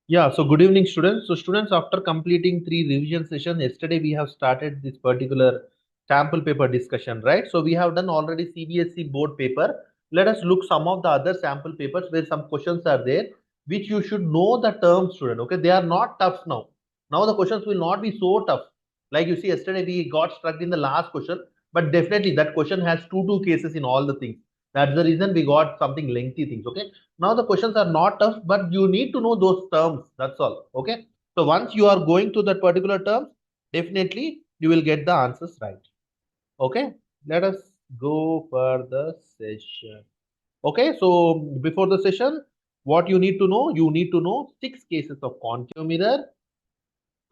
Yeah, so good evening, students. So, students, after completing three revision sessions, yesterday we have started this particular sample paper discussion, right? So, we have done already CBSE board paper. Let us look some of the other sample papers where some questions are there, which you should know the terms, student. Okay, they are not tough now. Now the questions will not be so tough. Like you see, yesterday we got stuck in the last question, but definitely that question has two cases in all the things. That's the reason we got something lengthy things. Okay, now the questions are not tough, but you need to know those terms. That's all. Okay. So once you are going to that particular terms, definitely you will get the answers right. Okay. Let us go for the session. Okay. So before the session, what you need to know six cases of concave mirror,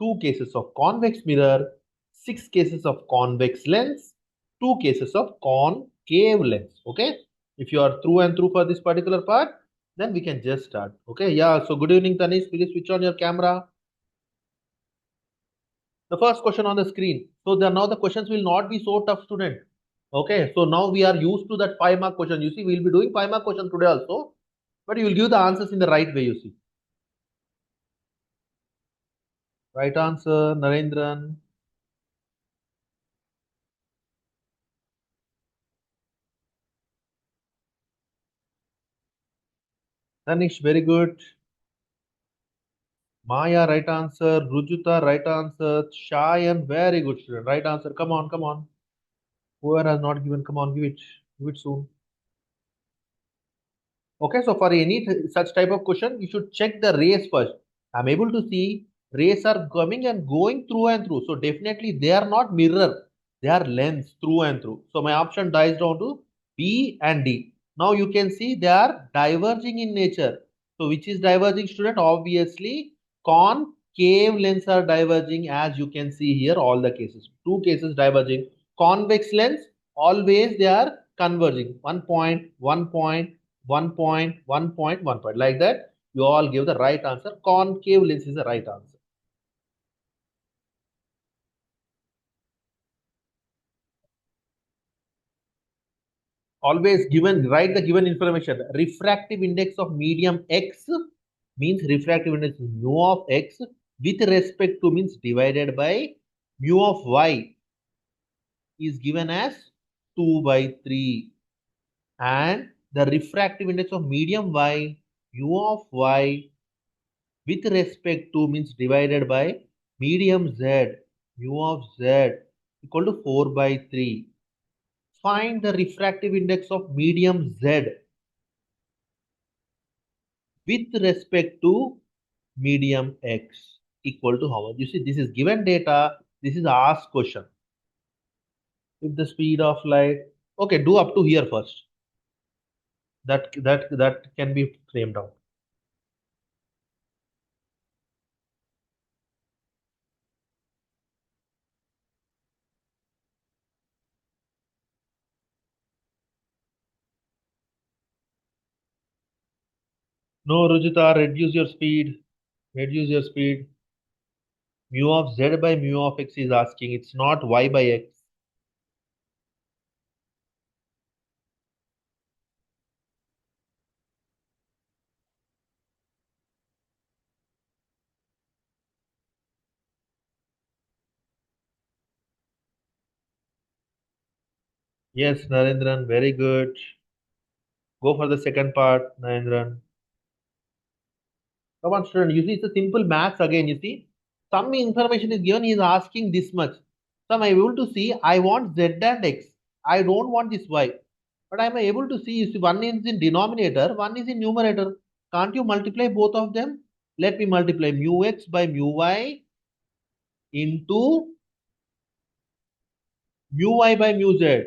two cases of convex mirror, six cases of convex lens, two cases of concave lens. Okay. If you are through and through for this particular part, then we can just start. Okay. Yeah. So good evening, Tanis. Please switch on your camera. The first question on the screen. So now the questions will not be so tough, student. Okay. So now we are used to that 5 mark question. You see, we'll be doing 5 mark question today also, but you will give the answers in the right way. You see. Right answer, Narendran. Tanish, very good. Maya, right answer. Rujuta, right answer. Shayan, very good student. Right answer. Come on, come on. Whoever has not given, come on, give it. Give it soon. Okay, so for any such type of question, you should check the rays first. I'm able to see rays are coming and going through and through. So definitely they are not mirror. They are lens through and through. So my option dies down to B and D. Now you can see they are diverging in nature. So which is diverging, student? Obviously concave lens are diverging, as you can see here all the cases. Two cases diverging. Convex lens, always they are converging. 1 point, 1 point, 1 point, 1 point, 1 point. Like that, you all give the right answer. Concave lens is the right answer. Always given, write the given information. Refractive index of medium X means refractive index mu of X with respect to means divided by mu of Y is given as 2 by 3. And the refractive index of medium Y, mu of Y with respect to means divided by medium Z, mu of Z equal to 4 by 3. Find the refractive index of medium Z with respect to medium X equal to how much? You see, this is given data. This is asked question. If the speed of light, okay, do up to here first. That can be framed out. No, Rujita, reduce your speed. Reduce your speed. Mu of Z by mu of X is asking. It's not Y by X. Yes, Narendran, very good. Go for the second part, Narendran. Come on, student. You see, it's a simple maths again. You see, some information is given. He is asking this much. So I'm able to see. I want Z and X. I don't want this Y. But I'm able to see. You see, one is in denominator, one is in numerator. Can't you multiply both of them? Let me multiply mu X by mu Y into mu Y by mu Z.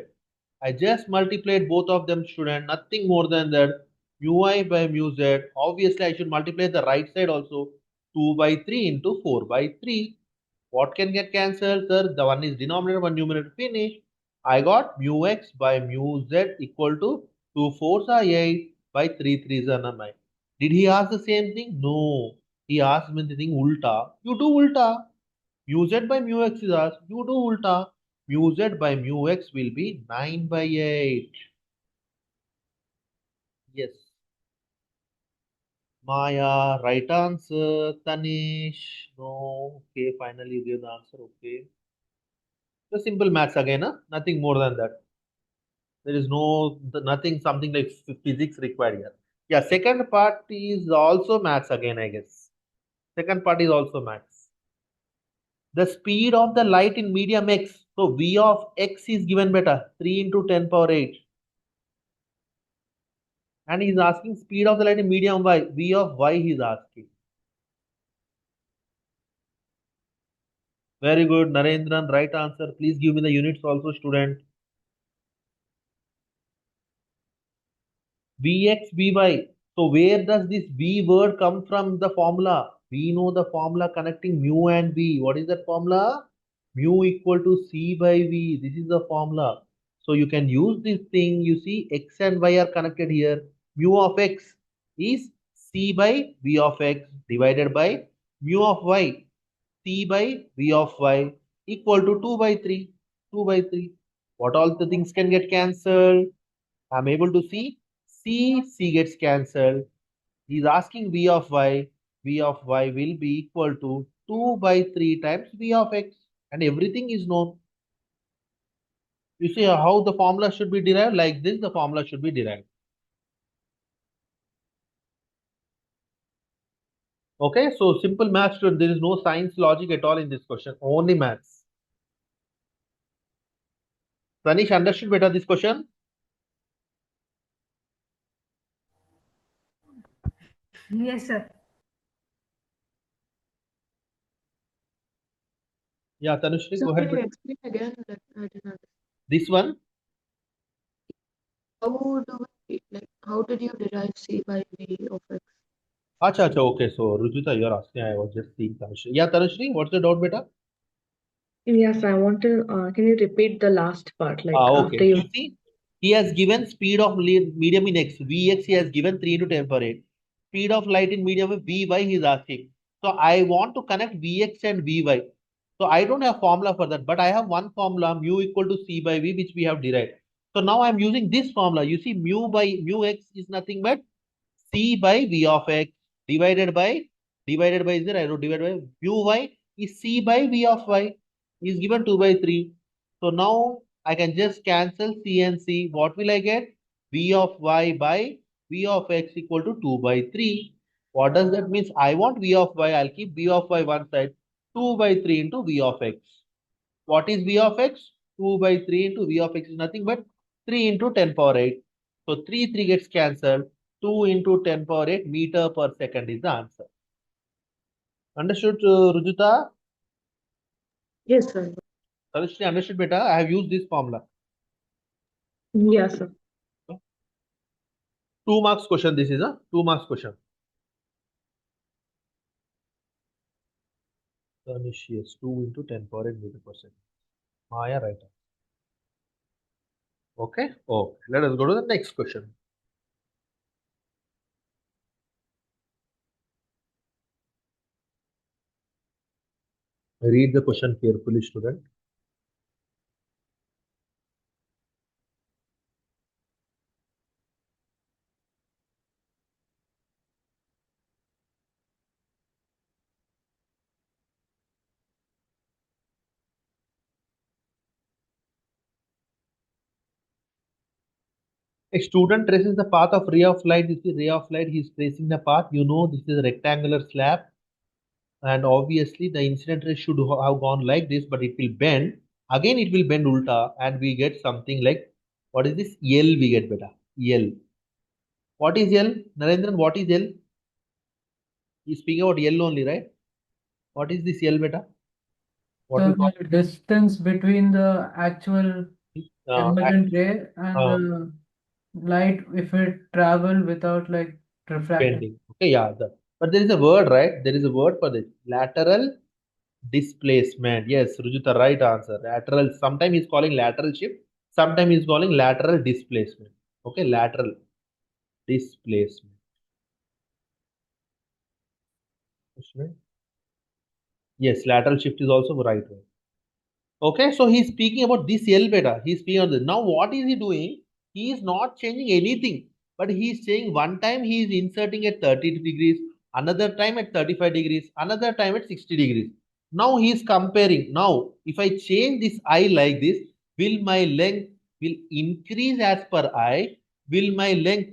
I just multiplied both of them, student. Nothing more than that. Mu I by mu Z. Obviously, I should multiply the right side also. 2 by 3 into 4 by 3. What can get cancelled, sir? The one is denominator, one numerator. Finish. I got mu x by mu z equal to 2 4s are 8 by 3 3s are 9. Did he ask the same thing? No. He asked me the thing ulta. You do ulta. Mu z by mu x is asked. You do ulta. Mu z by mu x will be 9 by 8. Yes. Maya, right answer. Tanish, no. Okay, finally you give the answer. Okay. The simple maths again, huh? Nothing more than that. There is nothing something like physics required here. Yeah, second part is also maths again, I guess. Second part is also maths. The speed of the light in medium x. So V of x is given better 3 into 10 power 8. And he is asking speed of the light in medium y. V of y he is asking. Very good, Narendran. Right answer. Please give me the units also, student. Vx, Vy. So where does this V word come from the formula? We know the formula connecting mu and V. What is that formula? Mu equal to C by V. This is the formula. So you can use this thing. You see x and y are connected here. Mu of x is C by V of x divided by mu of y. C by V of y equal to 2 by 3. 2 by 3. What all the things can get cancelled? I'm able to see C gets cancelled. He's asking V of y. V of y will be equal to 2 by 3 times V of x. And everything is known. You see how the formula should be derived? Like this, the formula should be derived. Okay, so simple maths. There is no science logic at all in this question. Only maths. Tanish, understood better this question? Yes, sir. Yeah, Tanushri, So go can ahead. you explain again? Like, I didn't understand. This one? How did you derive C by V of X? Acha, acha, okay. So, Rujita, you're asking. I was just seeing Tanushri. Yeah, Tanushri, what's the doubt, beta? Yes, I want to. Can you repeat the last part? Like Okay. after you. You see, he has given speed of medium in x. Vx he has given 3 into 10 power 8. Speed of light in medium Vy he is asking. So I want to connect Vx and Vy. So I don't have formula for that, but I have one formula mu equal to C by V which we have derived. So now I'm using this formula. You see mu x is nothing but C by V of x divided by is there? I wrote divided by mu y is C by V of y is given 2 by 3. So now I can just cancel C and C. What will I get? V of y by V of x equal to 2 by 3. What does that mean? I want V of y. I'll keep V of y one side. 2 by 3 into V of x. What is V of x? 2 by 3 into V of x is nothing but 3 into 10 power 8. So 3 gets cancelled. 2 into 10 power 8 meter per second is the answer. Understood, Rujita? Yes, sir. Sarishri, understood better? I have used this formula. Yes, sir. 2 marks question. This is a 2 marks question. Tanish, yes, 2 into 10 power 8 meter per second. Maya, right. Okay. Okay. Let us go to the next question. Read the question carefully, student. A student traces the path of ray of light. This is ray of light. He is tracing the path. You know this is a rectangular slab, and obviously the incident ray should have gone like this, but it will bend. Again, it will bend ulta, and we get something like what is this? L. We get beta. L. What is L? Narendran, what is L? He's speaking about L only, right? What is this L beta? What we call The distance between the actual uh, emergent ray and uh, the light if it travel without like refracting. bending. Okay, yeah. But there is a word, right? There is a word for this. Lateral displacement. Yes, Rujita, right answer. Lateral. Sometimes he's calling lateral shift. Sometimes he's calling lateral displacement. Okay, lateral displacement. Yes, lateral shift is also right. Okay, so he's speaking about this L beta. He's speaking on this. Now, what is he doing? He is not changing anything. But he is saying one time he is inserting at 30 degrees, another time at 35 degrees, another time at 60 degrees. Now he is comparing. Now, if I change this I like this, will my length will increase as per I? Will my length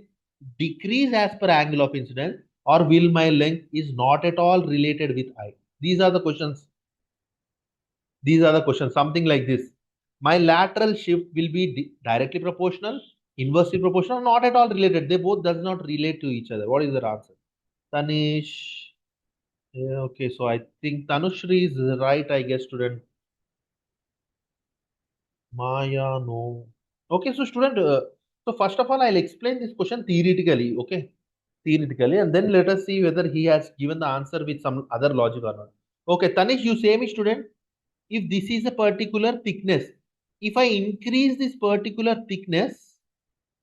decrease as per angle of incidence? Or will my length is not at all related with I? These are the questions. These are the questions. Something like this. My lateral shift will be directly proportional, inversely proportional, not at all related. They both does not relate to each other. What is the answer? Tanish. Yeah, okay, so I think Tanushri is right, I guess, student. Maya, no. Okay, so student, so first of all, I'll explain this question theoretically, okay? Theoretically, and then let us see whether he has given the answer with some other logic or not. Okay, Tanish, you say me, student, if this is a particular thickness, if I increase this particular thickness,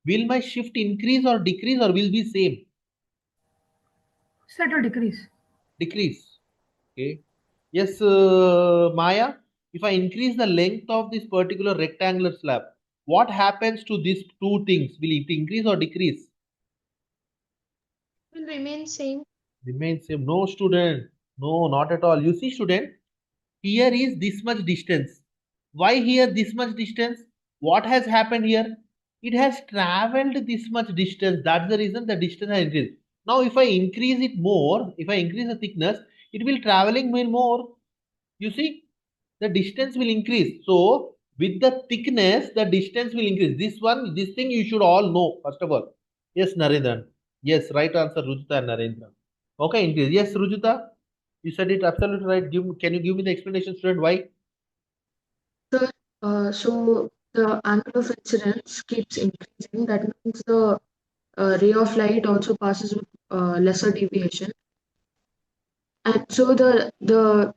will my shift increase or decrease or will be same? Set or decrease? Decrease. Okay. Yes, Maya, if I increase the length of this particular rectangular slab, what happens to these two things? Will it increase or decrease? Will remain same. Remain same. No, student. No, not at all. You see, student, here is this much distance. Why here this much distance? What has happened here? It has traveled this much distance. That's the reason the distance has increased. Now, if I increase it more, if I increase the thickness, it will traveling more. You see, the distance will increase. So, with the thickness, the distance will increase. This thing you should all know, first of all. Yes, Narendra. Yes, right answer, Rujita and Narendra. Okay, increase. Yes, Rujita, you said it absolutely right. Can you give me the explanation, student? Why? Sir, so the angle of incidence keeps increasing. That means the ray of light also passes with lesser deviation. And so the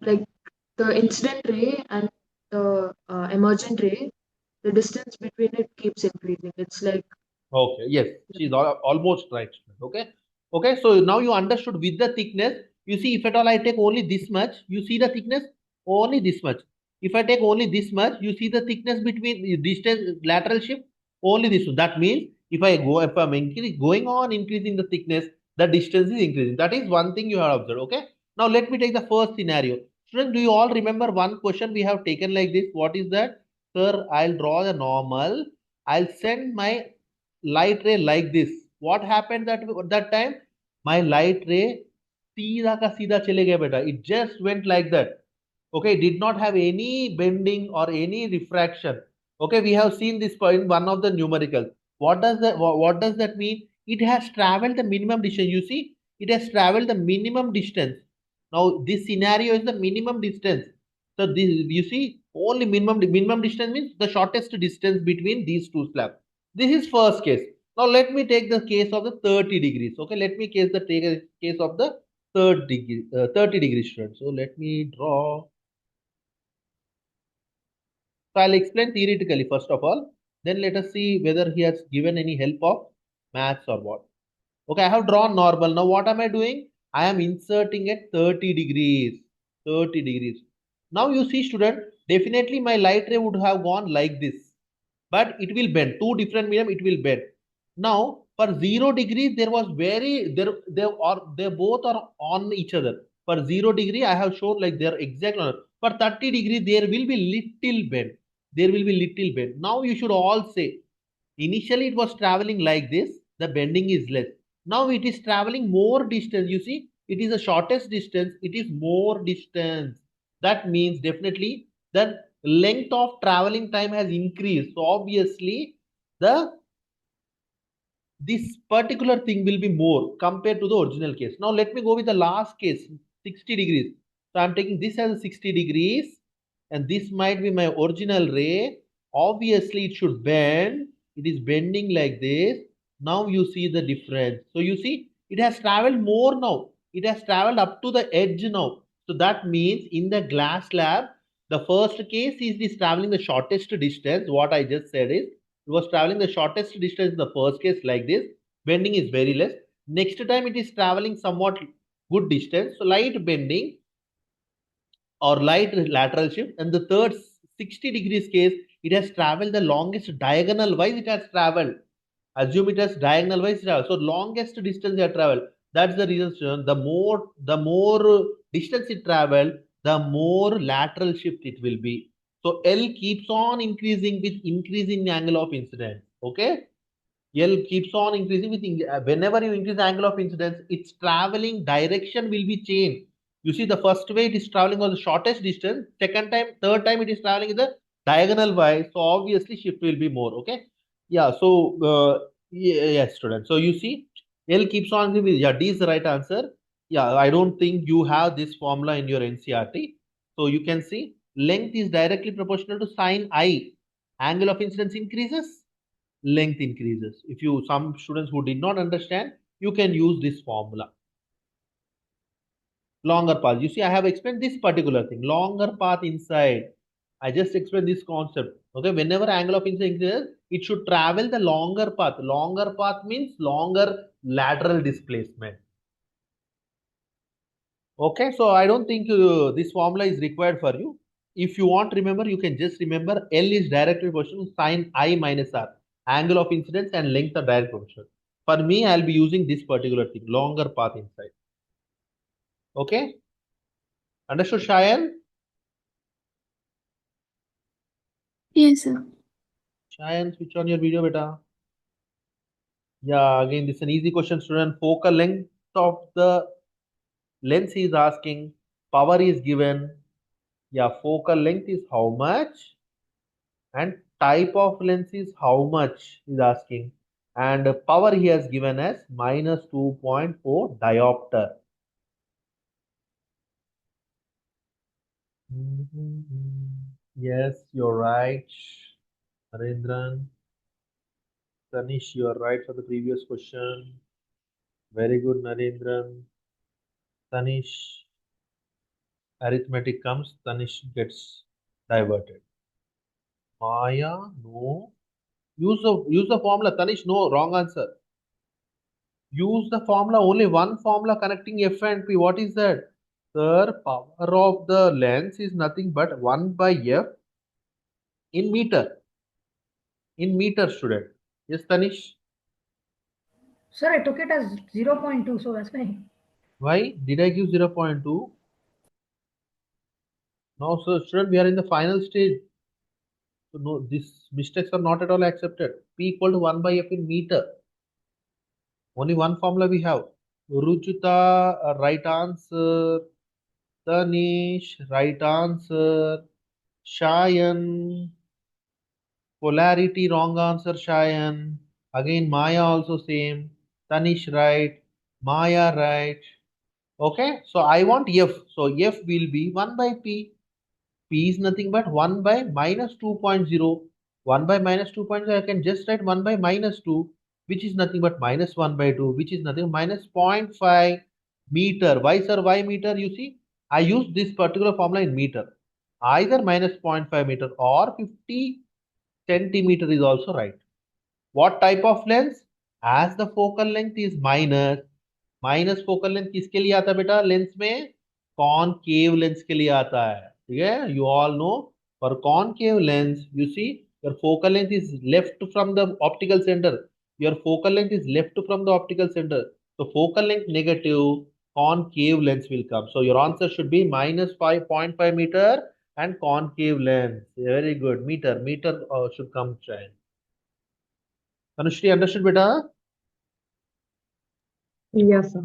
incident ray and the emergent ray, the distance between it keeps increasing. It's like Okay, yes, she's almost right. Okay, okay. So now you understood with the thickness. You see, if at all I take only this much, you see the thickness only this much. If I take only this much, you see the thickness between the distance lateral shift only this one. That means if I'm going on increasing the thickness, the distance is increasing. That is one thing you have observed. Okay. Now let me take the first scenario. Students, do you all remember one question we have taken like this? What is that? Sir, I'll draw the normal. I'll send my light ray like this. What happened that time? My light ray सीधा का सीधा चले गया बेटा. It just went like that. Okay, did not have any bending or any refraction. Okay, we have seen this in one of the numericals. What does that mean? It has traveled the minimum distance. You see, it has traveled the minimum distance. Now this scenario is the minimum distance. So this you see only minimum distance means the shortest distance between these two slabs. This is first case. Now let me take the case of the 30 degrees. Okay, let me take a case of the 30 degree student. So let me draw. So I'll explain theoretically first of all. Then let us see whether he has given any help of maths or what. Okay, I have drawn normal. Now what am I doing? I am inserting at 30 degrees. 30 degrees. Now you see student, definitely my light ray would have gone like this. But it will bend. Two different medium, it will bend. Now for 0 degrees, there was they both are on each other. For 0 degree, I have shown like they're exact on. For 30 degrees, there will be little bend. There will be little bend. Now you should all say, initially it was traveling like this, the bending is less. Now it is traveling more distance. You see, it is the shortest distance, it is more distance. That means definitely the length of traveling time has increased. So obviously, this particular thing will be more compared to the original case. Now let me go with the last case, 60 degrees. So I'm taking this as 60 degrees and this might be my original ray. Obviously it should bend. It is bending like this. Now you see the difference. So you see it has traveled more now. It has traveled up to the edge now. So that means in the glass slab, the first case is this traveling the shortest distance. What I just said is it was traveling the shortest distance in the first case like this. Bending is very less. Next time it is traveling somewhat good distance. So light bending or light lateral shift. And the third 60 degrees case, it has traveled the longest diagonal wise it has traveled. Assume it as diagonal wise travel. So longest distance you have traveled. That's the reason, student. The more distance it travel, the more lateral shift it will be. So L keeps on increasing with increasing angle of incidence. Okay. L keeps on increasing with whenever you increase the angle of incidence, its traveling direction will be changed. You see, the first way it is traveling was the shortest distance. Second time, third time it is traveling in the diagonal wise. So obviously shift will be more. Okay. Yeah. So yes, student. So you see, L keeps on giving. Yeah, D is the right answer. Yeah, I don't think you have this formula in your NCRT. So you can see length is directly proportional to sine I. Angle of incidence increases, length increases. If you, some students who did not understand, you can use this formula. Longer path. You see, I have explained this particular thing. Longer path inside. I just explained this concept. Okay, whenever angle of incidence increases, it should travel the longer path. Longer path means longer lateral displacement. Okay, so I don't think this formula is required for you. If you want to remember, you can just remember L is directly proportional to sine I minus R. Angle of incidence and length are direct proportional. For me, I'll be using this particular thing, longer path inside. Okay? Understood, Shayan? Yes, sir. Shayan, switch on your video, beta. Yeah, again, this is an easy question, student. Focal length of the lens he is asking. Power is given. Yeah, focal length is how much? And type of lens is how much is asking, and power he has given as minus 2.4 diopter. Yes, you're right, Narendran. Tanish, you are right for the previous question. Very good, Narendran. Tanish, arithmetic comes, Tanish gets diverted. Maya, no. Use the formula. Tanish, no, wrong answer. Use the formula, only one formula connecting F and P. What is that? Sir, power of the lens is nothing but 1 by F in meter. In meter, student. Yes, Tanish? Sir, I took it as 0.2, so that's why. Why did I give 0.2? No, sir, student, we are in the final stage. So no, these mistakes are not at all accepted. P equal to 1 by F in meter. Only one formula we have. Ruchita, right answer. Tanish, right answer. Shayan, polarity, wrong answer, Shayan. Again, Maya also same. Tanish right. Maya right. Okay, so I want F. So F will be 1 by P. P is nothing but 1 by minus 2.0. 1 by minus 2.0, I can just write 1 by minus 2, which is nothing but minus 1 by 2, which is nothing minus 0.5 meter. Why, sir? Why meter? You see, I use this particular formula in meter. Either minus 0.5 meter or 50 centimeter is also right. What type of lens? As the focal length is minus, minus focal length किसके लिए आता है बेटा? Lens में concave lens के लिए आता है. ठीक है, you all know for concave lens you see your focal length is left from the optical centre. Your focal length is left from the optical centre. So focal length negative, concave lens will come. So your answer should be minus 5.5 meter and concave lens. Very good. Meter should come. Anushri, understood beta? Yes, sir.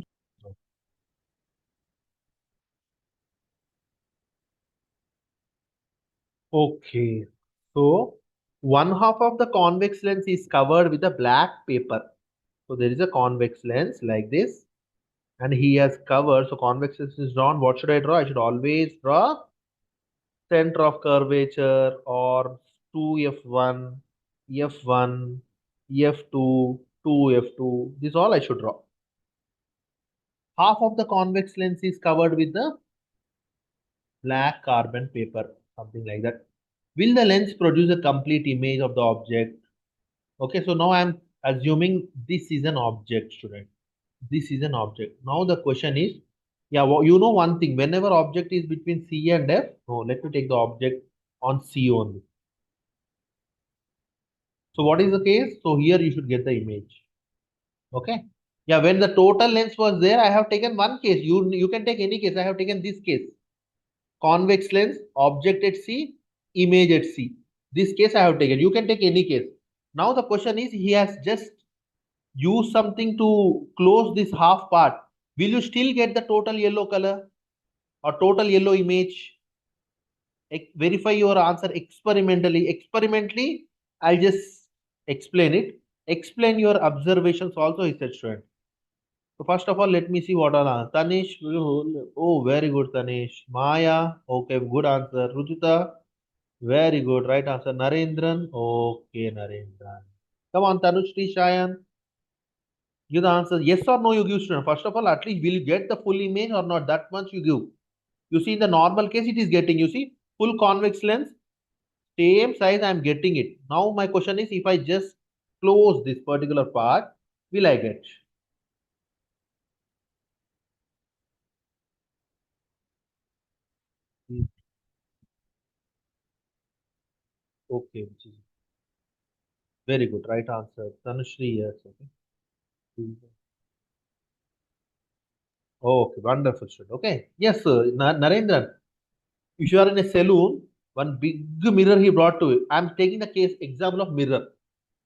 Okay, so one half of the convex lens is covered with a black paper. So there is a convex lens like this, and he has covered. So convex lens is drawn. What should I draw? I should always draw center of curvature or 2f1, f1, f2, 2f2. This all I should draw. Half of the convex lens is covered with the black carbon paper, something like that. Will the lens produce a complete image of the object? Okay, so now I'm assuming this is an object, student. This is an object. Now the question is, yeah, well, you know one thing, whenever object is between C and F, no, let me take the object on C only. So what is the case? So here you should get the image. Okay. Yeah, when the total length was there, I have taken one case. You can take any case. I have taken this case. Convex lens, object at C, image at C. This case I have taken. You can take any case. Now the question is, he has just used something to close this half part. Will you still get the total yellow color or total yellow image? Verify your answer experimentally. Experimentally, I'll just explain it. Explain your observations also, he said, student. So first of all, let me see what are Tanish. Oh, very good, Tanish. Maya. Okay, good answer. Rujita. Very good. Right answer. Narendran. Okay, Narendran. Come on, Tanushri, Shayan. Give the answer. Yes or no, you give, student. First of all, at least will you get the full image or not? That much you give. You see, in the normal case, it is getting. You see, full convex lens, same size, I am getting it. Now my question is, if I just close this particular part, will I get? Okay, which is very good. Right answer. Tanushri, yes. Okay. Okay, wonderful, student. Okay. Yes, sir. Narendran, if you are in a saloon, one big mirror he brought to you. I am taking the case example of mirror.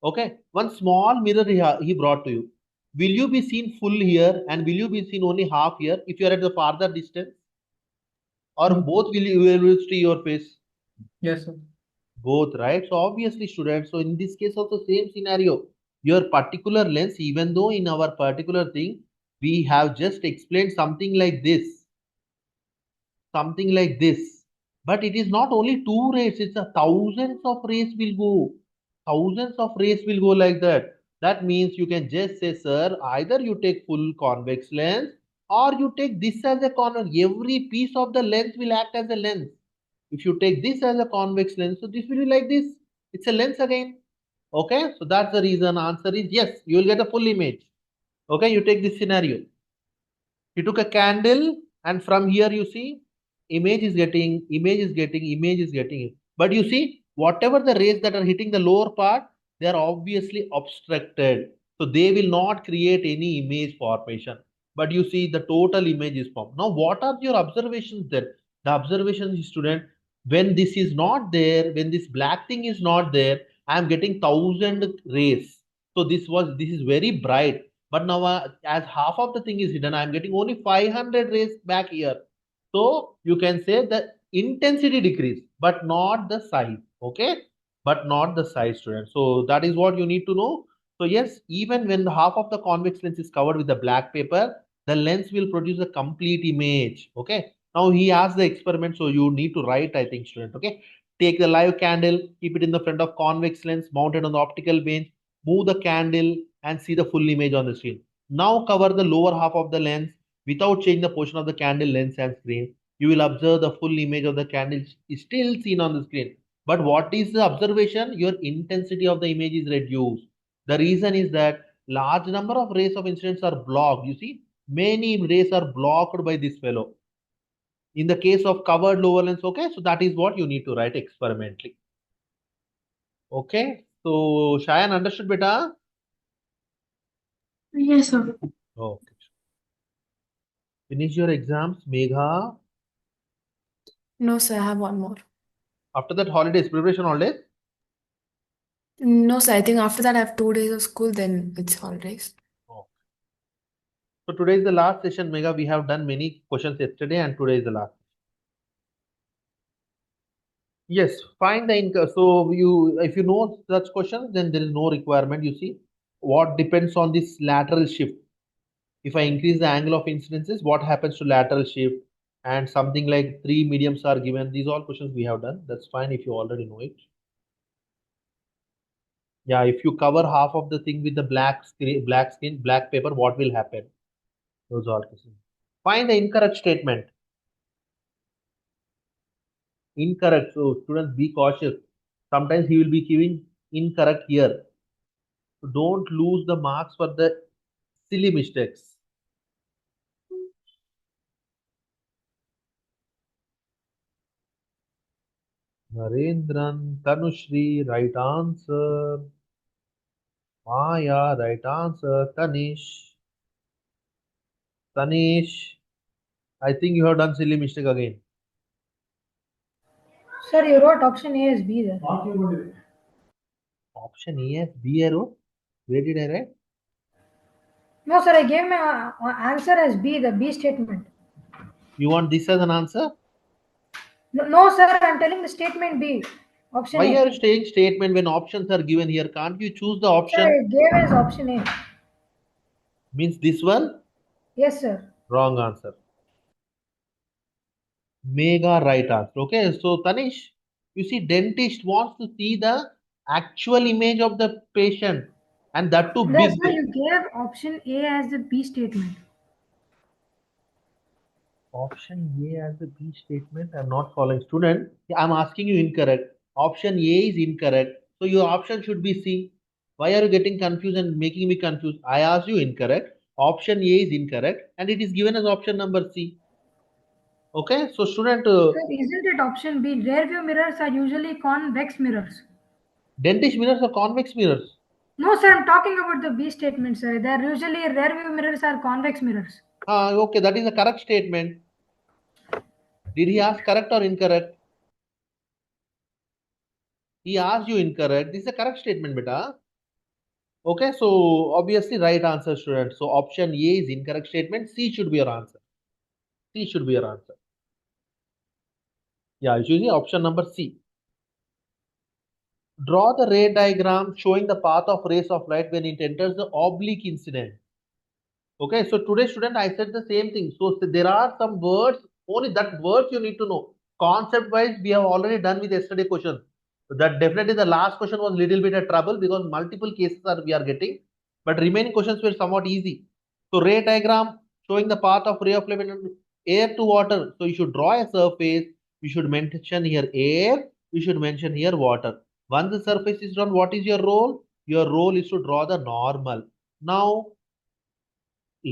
Okay. One small mirror he brought to you. Will you be seen full here and will you be seen only half here if you are at the farther distance? Or No. both will see your face? Yes, sir. Both, right? So obviously, students, so in this case also same scenario. Your particular lens, even though in our particular thing, we have just explained something like this. Something like this. But it is not only two rays, it's a thousands of rays will go. Thousands of rays will go like that. That means you can just say, sir, either you take full convex lens or you take this as a convex. Every piece of the lens will act as a lens. If you take this as a convex lens, so this will be like this. It's a lens again. Okay, so that's the reason. Answer is yes, you will get a full image. Okay, you take this scenario. You took a candle, and from here you see image is getting, image is getting, image is getting. But you see, whatever the rays that are hitting the lower part, they are obviously obstructed. So they will not create any image formation. But you see, the total image is formed. Now, what are your observations then? The observation, student, when this is not there, when this black thing is not there, I am getting 1,000 rays. So this is very bright. But now, as half of the thing is hidden, I am getting only 500 rays back here. So you can say the intensity decrease, but not the size. Okay, but not the size, student. So that is what you need to know. So yes, even when the half of the convex lens is covered with the black paper, the lens will produce a complete image. Okay. Now he has the experiment, so you need to write, I think, student. Okay. Take the live candle, keep it in the front of convex lens, mounted on the optical bench, move the candle and see the full image on the screen. Now cover the lower half of the lens without changing the position of the candle, lens and screen. You will observe the full image of the candle is still seen on the screen. But what is the observation? Your intensity of the image is reduced. The reason is that large number of rays of incidents are blocked. You see, many rays are blocked by this fellow. In the case of covered lower lens, okay, so that is what you need to write experimentally. Okay, so Shayan, understood, beta? Yes, sir. Okay. Finish your exams, Megha. No, sir, I have one more. After that, holidays, preparation holidays. No, sir, I think after that I have 2 days of school, then it's holidays. Oh. So today is the last session, Megha. We have done many questions yesterday, and today is the last. Yes, find the income. So if you know such questions, then there is no requirement. You see, what depends on this lateral shift. If I increase the angle of incidences, what happens to lateral shift? And something like three mediums are given. These all questions we have done. That's fine if you already know it. Yeah, if you cover half of the thing with the black screen, black paper, what will happen? Those are questions. Find the incorrect statement. Incorrect. So students, be cautious. Sometimes he will be giving incorrect here. So don't lose the marks for the silly mistakes. Narendran, Tanushri, right answer. Maya, right answer. Tanish. Tanish. I think you have done silly mistake again. Sir, you wrote option A as B there. Option A as B arrow. Where did I write? No, sir, I gave my answer as B, the B statement. You want this as an answer? No, no, sir, I'm telling the statement B. Option Why A. are you saying statement when options are given here? Can't you choose the Sir, option? I gave as option A. Means this one? Yes, sir. Wrong answer. Mega right answer. Okay, so Tanish, you see, dentist wants to see the actual image of the patient, and that too Yes, big. sir, you gave option A as the B statement. Option A as a B statement. I'm not following. Student, I'm asking you incorrect. Option A is incorrect. So your option should be C. Why are you getting confused and making me confused? I asked you incorrect. Option A is incorrect, and it is given as option number C. Okay, so student, Sir, isn't it option B? Rear view mirrors are usually convex mirrors. dentist mirrors are convex mirrors. No, sir, I'm talking about the B statement, sir. They're usually rear view mirrors are convex mirrors. Okay, that is a correct statement. Did he ask correct or incorrect? He asked you incorrect. This is a correct statement, beta. Okay, so obviously right answer, student. So option A is incorrect statement. C should be your answer. C should be your answer. Yeah, you see option number C. Draw the ray diagram showing the path of rays of light when it enters the oblique incident. Okay, so today, student, I said the same thing. So there are some words, only that words you need to know. Concept wise, we have already done with yesterday question. So that definitely the last question was little bit of trouble because multiple cases we are getting, but remaining questions were somewhat easy. So ray diagram showing the path of ray of light in air to water. So you should draw a surface. You should mention here air. You should mention here water. Once the surface is drawn, what is your role? Your role is to draw the normal. Now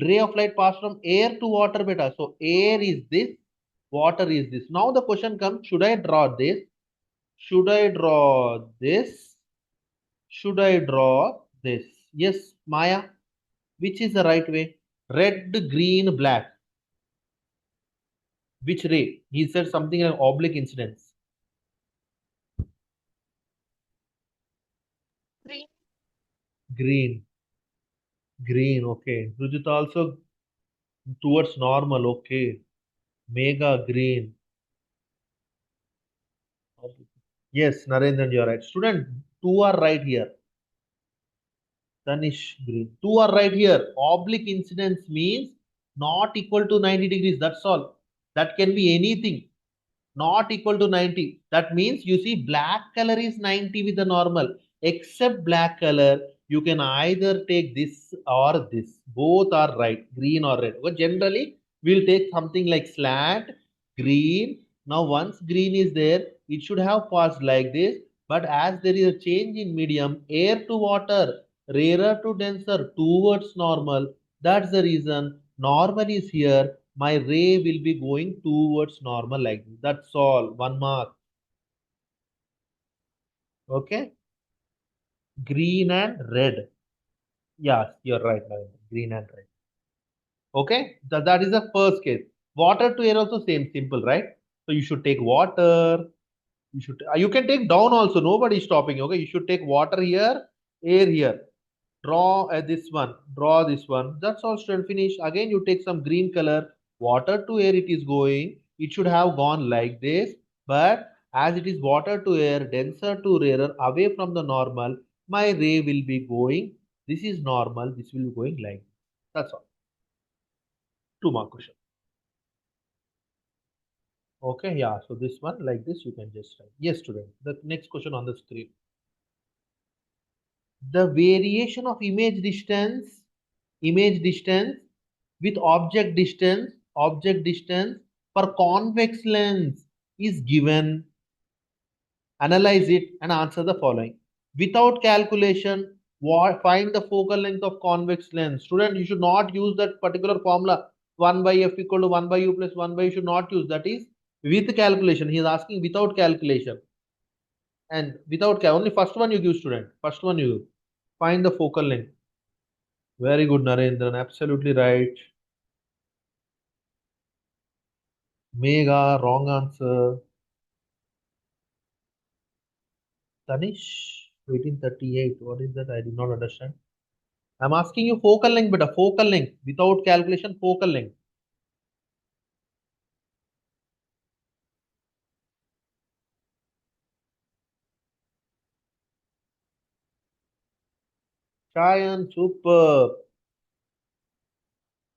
ray of light pass from air to water beta. So air is this, water is this. Now the question comes, should I draw this? Should I draw this? Should I draw this? Yes, Maya. Which is the right way? Red, green, black. Which ray? He said something like oblique incidence. Green. Green. Green, okay. Rujit also towards normal, okay. Mega green. Yes, Narendran, you are right. Student, two are right here. Tanish green. Two are right here. Oblique incidence means not equal to 90 degrees. That's all. That can be anything. Not equal to 90. That means you see black color is 90 with the normal. Except black color, you can either take this or this. Both are right. Green or red. But generally, we'll take something like slant, green. Now once green is there, it should have passed like this. But as there is a change in medium, air to water, rarer to denser, towards normal. That's the reason normal is here. My ray will be going towards normal like this. That's all. 1 mark. Okay. Green and red. Yes, you're right. Narendra. Green and red. Okay. That is the first case. Water to air also same, simple, right? So you should take water. You can take down also. Nobody is stopping. Okay. You should take water here, air here. Draw this one. Draw this one. That's all. Student, finish. Again, you take some green color. Water to air. It is going. It should have gone like this. But as it is water to air, denser to rarer, away from the normal, my ray will be going. This is normal. This will be going like this. That's all. 2 mark question. Okay, yeah. So this one like this you can just write. Yes, student. The next question on the screen. The variation of image distance with object distance for convex lens is given. Analyze it and answer the following. Without calculation, find the focal length of convex lens. Student, you should not use that particular formula 1 by f equal to 1 by u plus 1 by u. Should not use. That is with calculation. He is asking without calculation. And without only first one you give, student. First one you give. Find the focal length. Very good, Narendran. Absolutely right. Mega, wrong answer. Tanish, 1838. What is that? I did not understand. I'm asking you focal length, beta. Focal length. Without calculation, focal length. Shayan, super.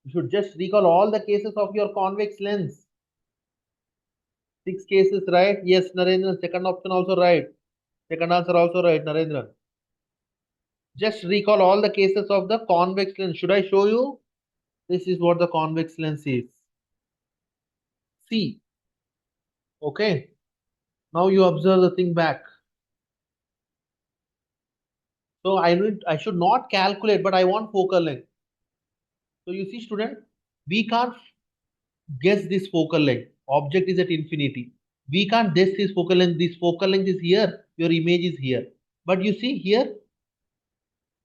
You should just recall all the cases of your convex lens. 6 cases, right? Yes, Narendran. Second option also right. Second answer also right, Narendran. Just recall all the cases of the convex lens. Should I show you? This is what the convex lens is. See. Okay. Now you observe the thing back. So I should not calculate, but I want focal length. So you see, student, we can't guess this focal length. Object is at infinity. We can't guess this focal length. This focal length is here. Your image is here. But you see here,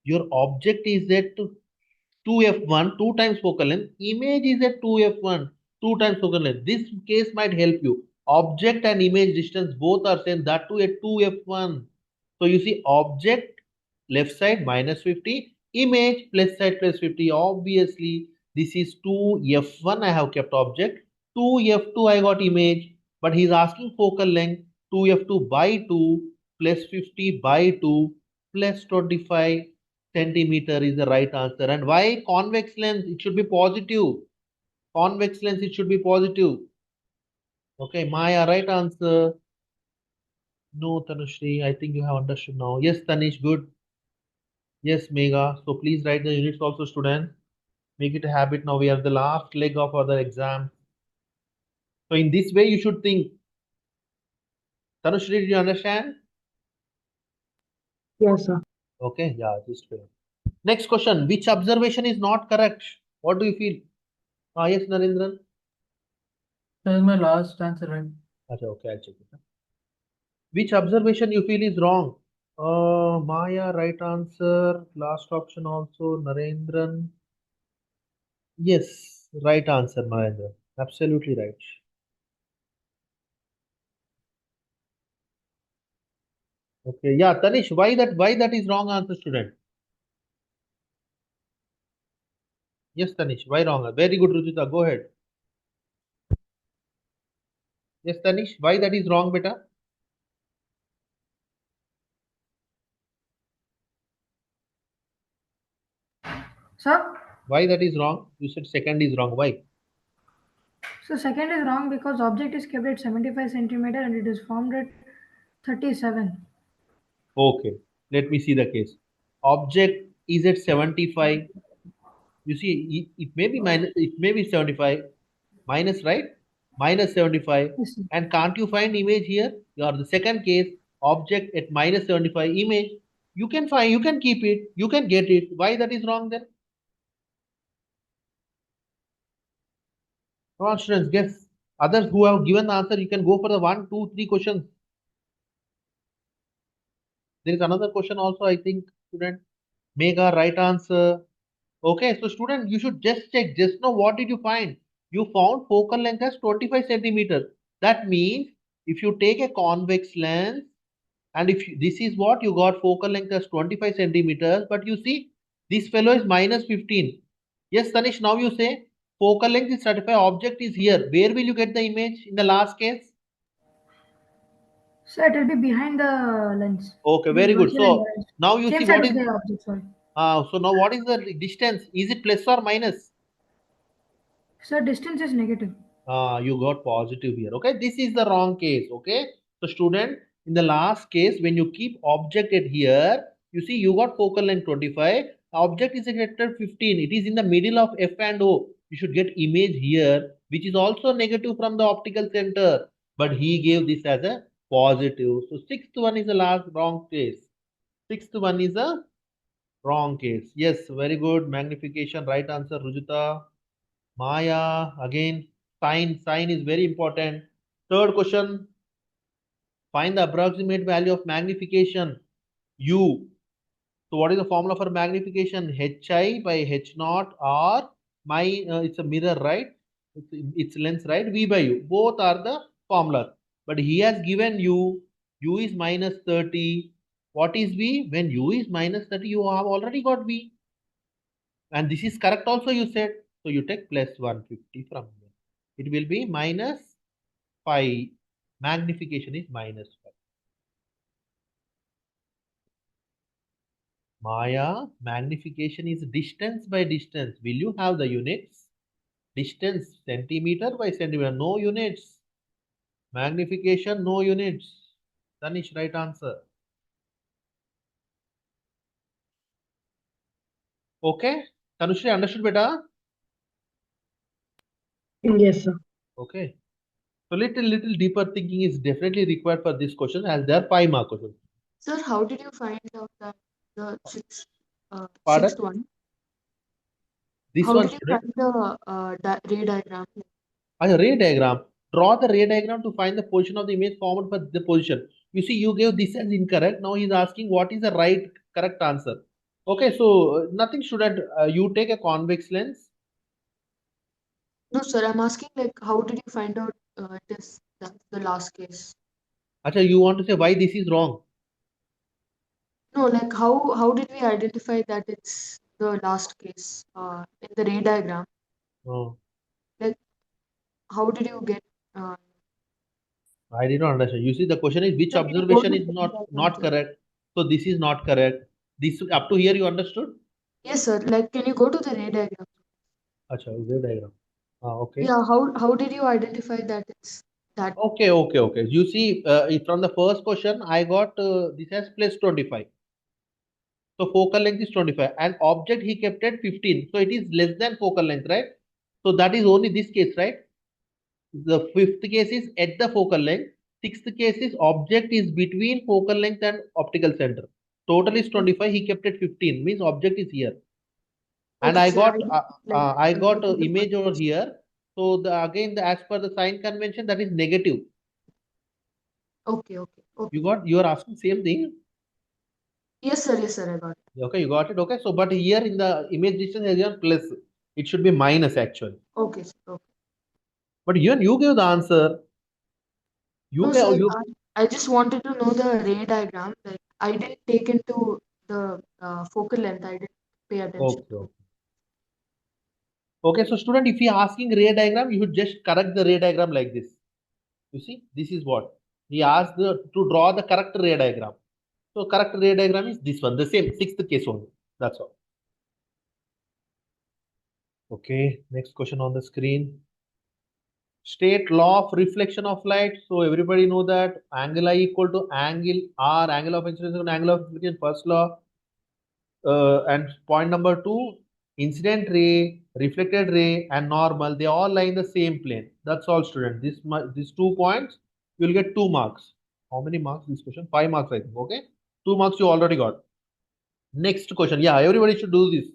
your object is at 2f1, 2 times focal length. Image is at 2f1, 2 times focal length. This case might help you. Object and image distance both are same. That too at 2f1. So you see, object left side minus 50, image left side plus 50. Obviously, this is 2f1. I have kept object. 2f2 I got image. But he's asking focal length 2f2 by 2 plus 50 by 2 plus 25 centimeter is the right answer. And why convex lens? It should be positive. Convex lens, it should be positive. Okay, Maya, right answer. No, Tanushri, I think you have understood now. Yes, Tanish, good. Yes, Mega. So please write the units also, student. Make it a habit now. We have the last leg of other exam. So in this way, you should think. Tanushri, did you understand? Yes, sir. Okay, yeah, this way. Next question. Which observation is not correct? What do you feel? Yes, Narendran. That is my last answer, right? Okay, I'll check it. Which observation you feel is wrong? Maya, right answer. Last option also. Narendran. Yes, right answer, Narendran. Absolutely right. Okay, yeah, Tanish, why that is wrong answer, student? Yes, Tanish, why wrong? Very good, Ruchita, go ahead. Yes, Tanish, why that is wrong, beta? Sir? Why that is wrong? You said second is wrong. Why? So second is wrong because object is kept at 75 centimeter and it is formed at 37. Okay, let me see the case. Object is at 75. You see, it may be minus, it may be 75. Minus, right? Minus 75. Yes, sir. And can't you find image here? Or the second case, object at minus 75, image. You can find, you can keep it, you can get it. Why that is wrong then? Come on, students, guess. Others who have given the answer, you can go for the 1, 2, 3 questions. There is another question also, I think, student. Mega, right answer. Okay, so student, you should just check. Just know what did you find? You found focal length as 25 centimeters. That means if you take a convex lens and if you, this is what you got focal length as 25 centimeters, but you see this fellow is minus 15. Yes, Tanish, now you say focal length is 35, object is here. Where will you get the image in the last case? So it will be behind the lens. Okay, very good. Virtual So lens. now you Same see side what with is the object, sorry. so now what is the distance? Is it plus or minus? So distance is negative. You got positive here. Okay, this is the wrong case. Okay, so student, in the last case, when you keep object at here, you see you got focal length 25. Object is at 15. It is in the middle of F and O. You should get image here, which is also negative from the optical center. But he gave this as a positive. So sixth one is the last wrong case. Sixth one is a wrong case. Yes, very good. Magnification, right answer, Rujita. Maya, again, sign is very important. Third question, find the approximate value of magnification. U. So what is the formula for magnification? Hi by h naught or my it's a mirror, right? It's lens, right? V by u. Both are the formulas. But he has given you u is minus 30. What is v? When u is minus 30, you have already got v. And this is correct also, you said. So you take plus 150 from here. It will be minus 5. Magnification is minus 5. Maya, magnification is distance by distance. Will you have the units? Distance, centimeter by centimeter, no units. Magnification, no units. Danish, right answer. Okay? Tanushri, understood beta? Yes, sir. Okay. So little deeper thinking is definitely required for this question, as there are 5 mark questions. Sir, how did you find out that the Pardon? sixth one? This How one, did you student. find the ray diagram? As a ray diagram, draw the ray diagram to find the position of the image formed for the position. You see, you gave this as incorrect. Now he's asking what is the right correct answer. Okay, so nothing, student. You take a convex lens. No, sir, I'm asking like how did you find out that's the last case? Acha, you want to say why this is wrong? No, like how did we identify that it's the last case in the ray diagram? Oh, Like how did you get I did not understand. You see, the question is which sir, can you go observation to is the ray not diagram, sir? correct. So this is not correct. This up to here you understood? Yes, sir. Like can you go to the ray diagram? Acha, ray diagram. Okay. Yeah, how did you identify that it's that? Okay. You see, from the first question, I got this as plus 25. So focal length is 25 and object he kept at 15. So it is less than focal length, right? So that is only this case, right? The fifth case is at the focal length. Sixth case is object is between focal length and optical center. Total is 25. He kept at 15. Means object is here. And Okay, I sir. got What is the image over purpose? here. So as per the sign convention, that is negative. Okay. You are asking same thing. Yes, sir. I got it. Okay, you got it. Okay, so but here in the image distance is here plus. It should be minus actually. Okay, sir. Okay. But even you gave the answer. You No, gave sir. you. I just wanted to know the ray diagram. Like I didn't take into the focal length. I didn't pay attention to it. Okay. Okay, so student, if he asking ray diagram, you should just correct the ray diagram like this. You see, this is what he asked to draw the correct ray diagram. So correct ray diagram is this one, the same sixth case only. That's all. Okay, next question on the screen. State law of reflection of light. So everybody know that angle I equal to angle R, angle of incidence and angle of reflection, first law. And point number 2, incident ray, reflected ray, and normal, they all lie in the same plane. That's all, student. These 2 points, you will get 2 marks. How many marks this question? 5 marks, I think. Okay, 2 marks you already got. Next question. Yeah, everybody should do this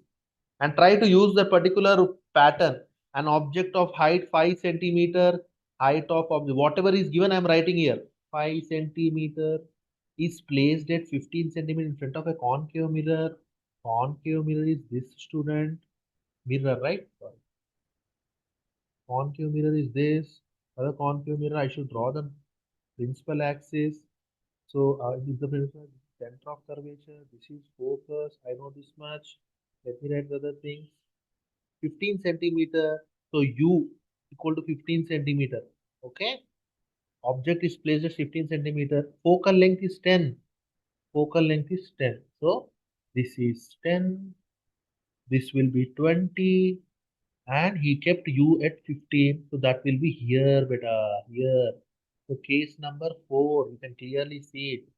and try to use the particular pattern. An object of height 5 centimeter, height of object, whatever is given, I am writing here. 5 centimeter is placed at 15 centimeter in front of a concave mirror. Concave mirror is this, student. Mirror, right? Sorry. Concave mirror is this. Other concave mirror, I should draw the principal axis. So this is the principal center of curvature. This is focus. I know this much. Let me write the other things. 15 centimeter. So U equal to 15 centimeter. Okay. Object is placed at 15 centimeter. Focal length is 10. Focal length is 10. So this is 10. This will be 20. And he kept U at 15. So that will be here, beta. Here. So case number 4. You can clearly see it.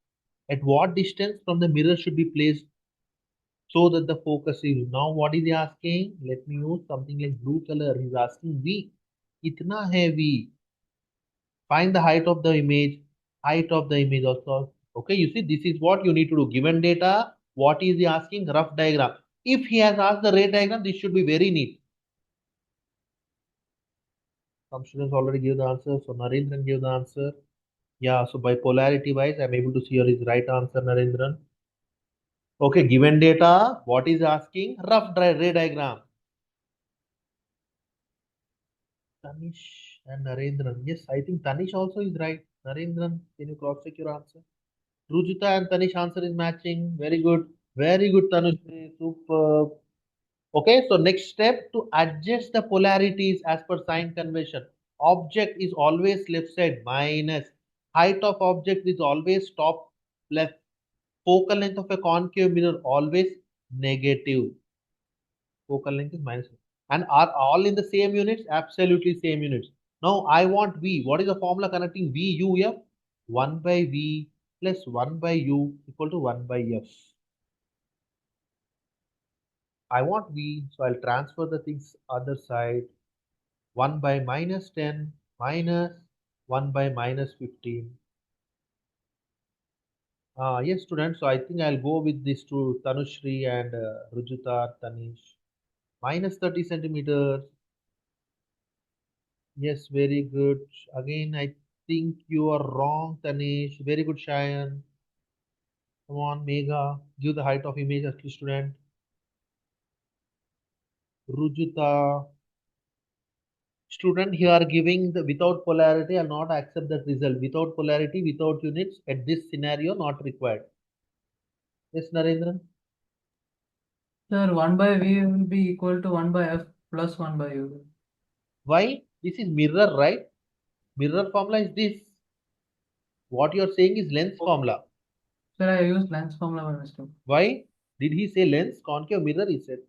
At what distance from the mirror should be placed so that the focus is. Now what is he asking? Let me use something like blue color. He's asking V. Itna hai V. Find the height of the image. Height of the image also. Okay, you see, this is what you need to do. Given data, what is he asking? Rough diagram. If he has asked the ray diagram, this should be very neat. Some students already gave the answer. So Narendran gave the answer. Yeah, so by polarity wise, I'm able to see your is right answer, Narendran. Okay, given data, what is asking? Rough ray diagram. Tanish and Narendran. Yes, I think Tanish also is right. Narendran, can you cross check your answer? Rujita and Tanish answer is matching. Very good. Very good, Tanush. Super. Okay, so next step to adjust the polarities as per sign convention. Object is always left side minus. Height of object is always top left. Focal length of a concave mirror always negative. Focal length is minus. And are all in the same units? Absolutely same units. Now I want V. What is the formula connecting V, U, F? 1 by V plus 1 by U equal to 1 by F. I want V, so I'll transfer the things other side. 1 by minus 10 minus 1 by minus 15. Yes, students. So I think I'll go with these two, Tanushri and Rujita, Tanish. Minus 30 centimeters. Yes, very good. Again, I think you are wrong, Tanish. Very good, Shayan. Come on, Mega. Give the height of image as to student. Rujita. Student, here are giving the without polarity. I'll not accept that result. Without polarity, without units, at this scenario, not required. Yes, Narendran. Sir, 1 by V will be equal to 1 by F plus 1 by U. Why? This is mirror, right? Mirror formula is this. What you are saying is lens formula. Sir, I used lens formula by mistake. Why? Did he say lens? Concave mirror, he said.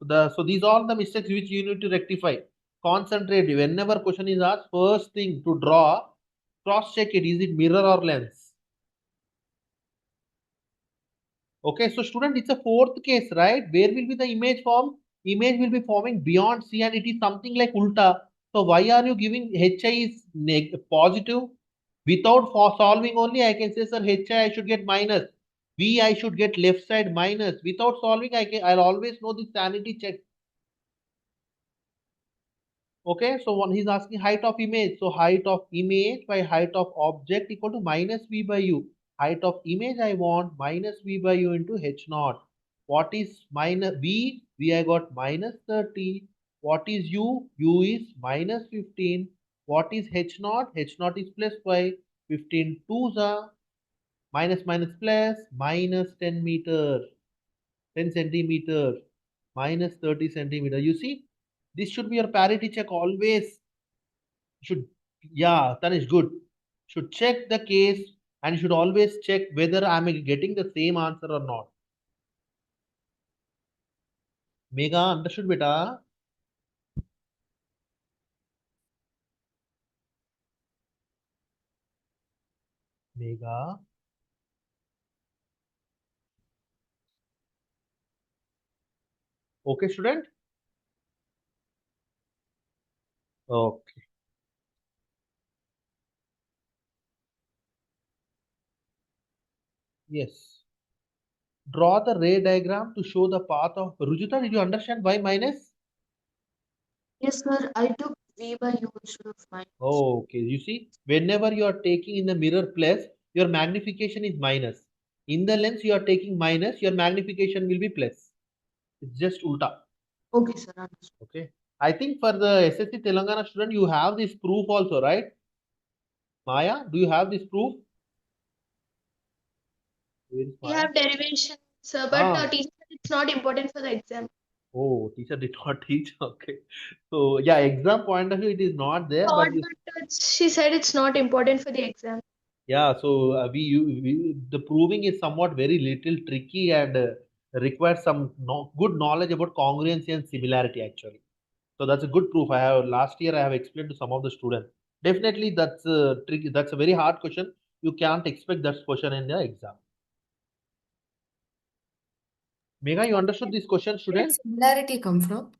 So these are the mistakes which you need to rectify. Concentrate. Whenever question is asked, first thing to draw, cross check it. Is it mirror or lens? Okay, so student, it's a fourth case, right? Where will be the image form? Image will be forming beyond C and it is something like ulta. So why are you giving HI is positive? Without solving only, I can say, sir, HI I should get minus. V I should get left side minus. Without solving, I'll always know the sanity check. Okay, so one he's asking height of image. So height of image by height of object equal to minus V by U. Height of image I want minus V by U into H naught. What is minus V? V I got minus 30. What is U? U is minus 15. What is H naught? H naught is plus 5. 15 twos are minus minus plus minus 10 meters. 10 centimeters minus 30 centimeter. You see, this should be your parity check always. Should, yeah, that is good. Should check the case and should always check whether I'm getting the same answer or not. Mega, understood, beta? Mega. Okay, student? Okay. Yes. Draw the ray diagram to show the path of Rujita. Did you understand why minus? Yes, sir. I took V by U instead of minus. Oh, okay. You see, whenever you are taking in the mirror plus, your magnification is minus. In the lens, you are taking minus, your magnification will be plus. It's just ulta. Okay, sir. Understood. Okay. I think for the SSC Telangana student, you have this proof also, right? Maya, do you have this proof? Where is We Maya? have derivation, sir, but Ah. teacher said it's not important for the exam. Oh, teacher did not teach. Okay. So yeah, exam point of view, it is not there, Thought, but but she said it's not important for the exam. yeah. So the proving is somewhat very little tricky and requires some good knowledge about congruency and similarity actually. So that's a good proof. I have last year I have explained to some of the students. Definitely that's tricky. That's a very hard question. You can't expect that question in the exam. Megha, you understood this question, Where did student? similarity come from?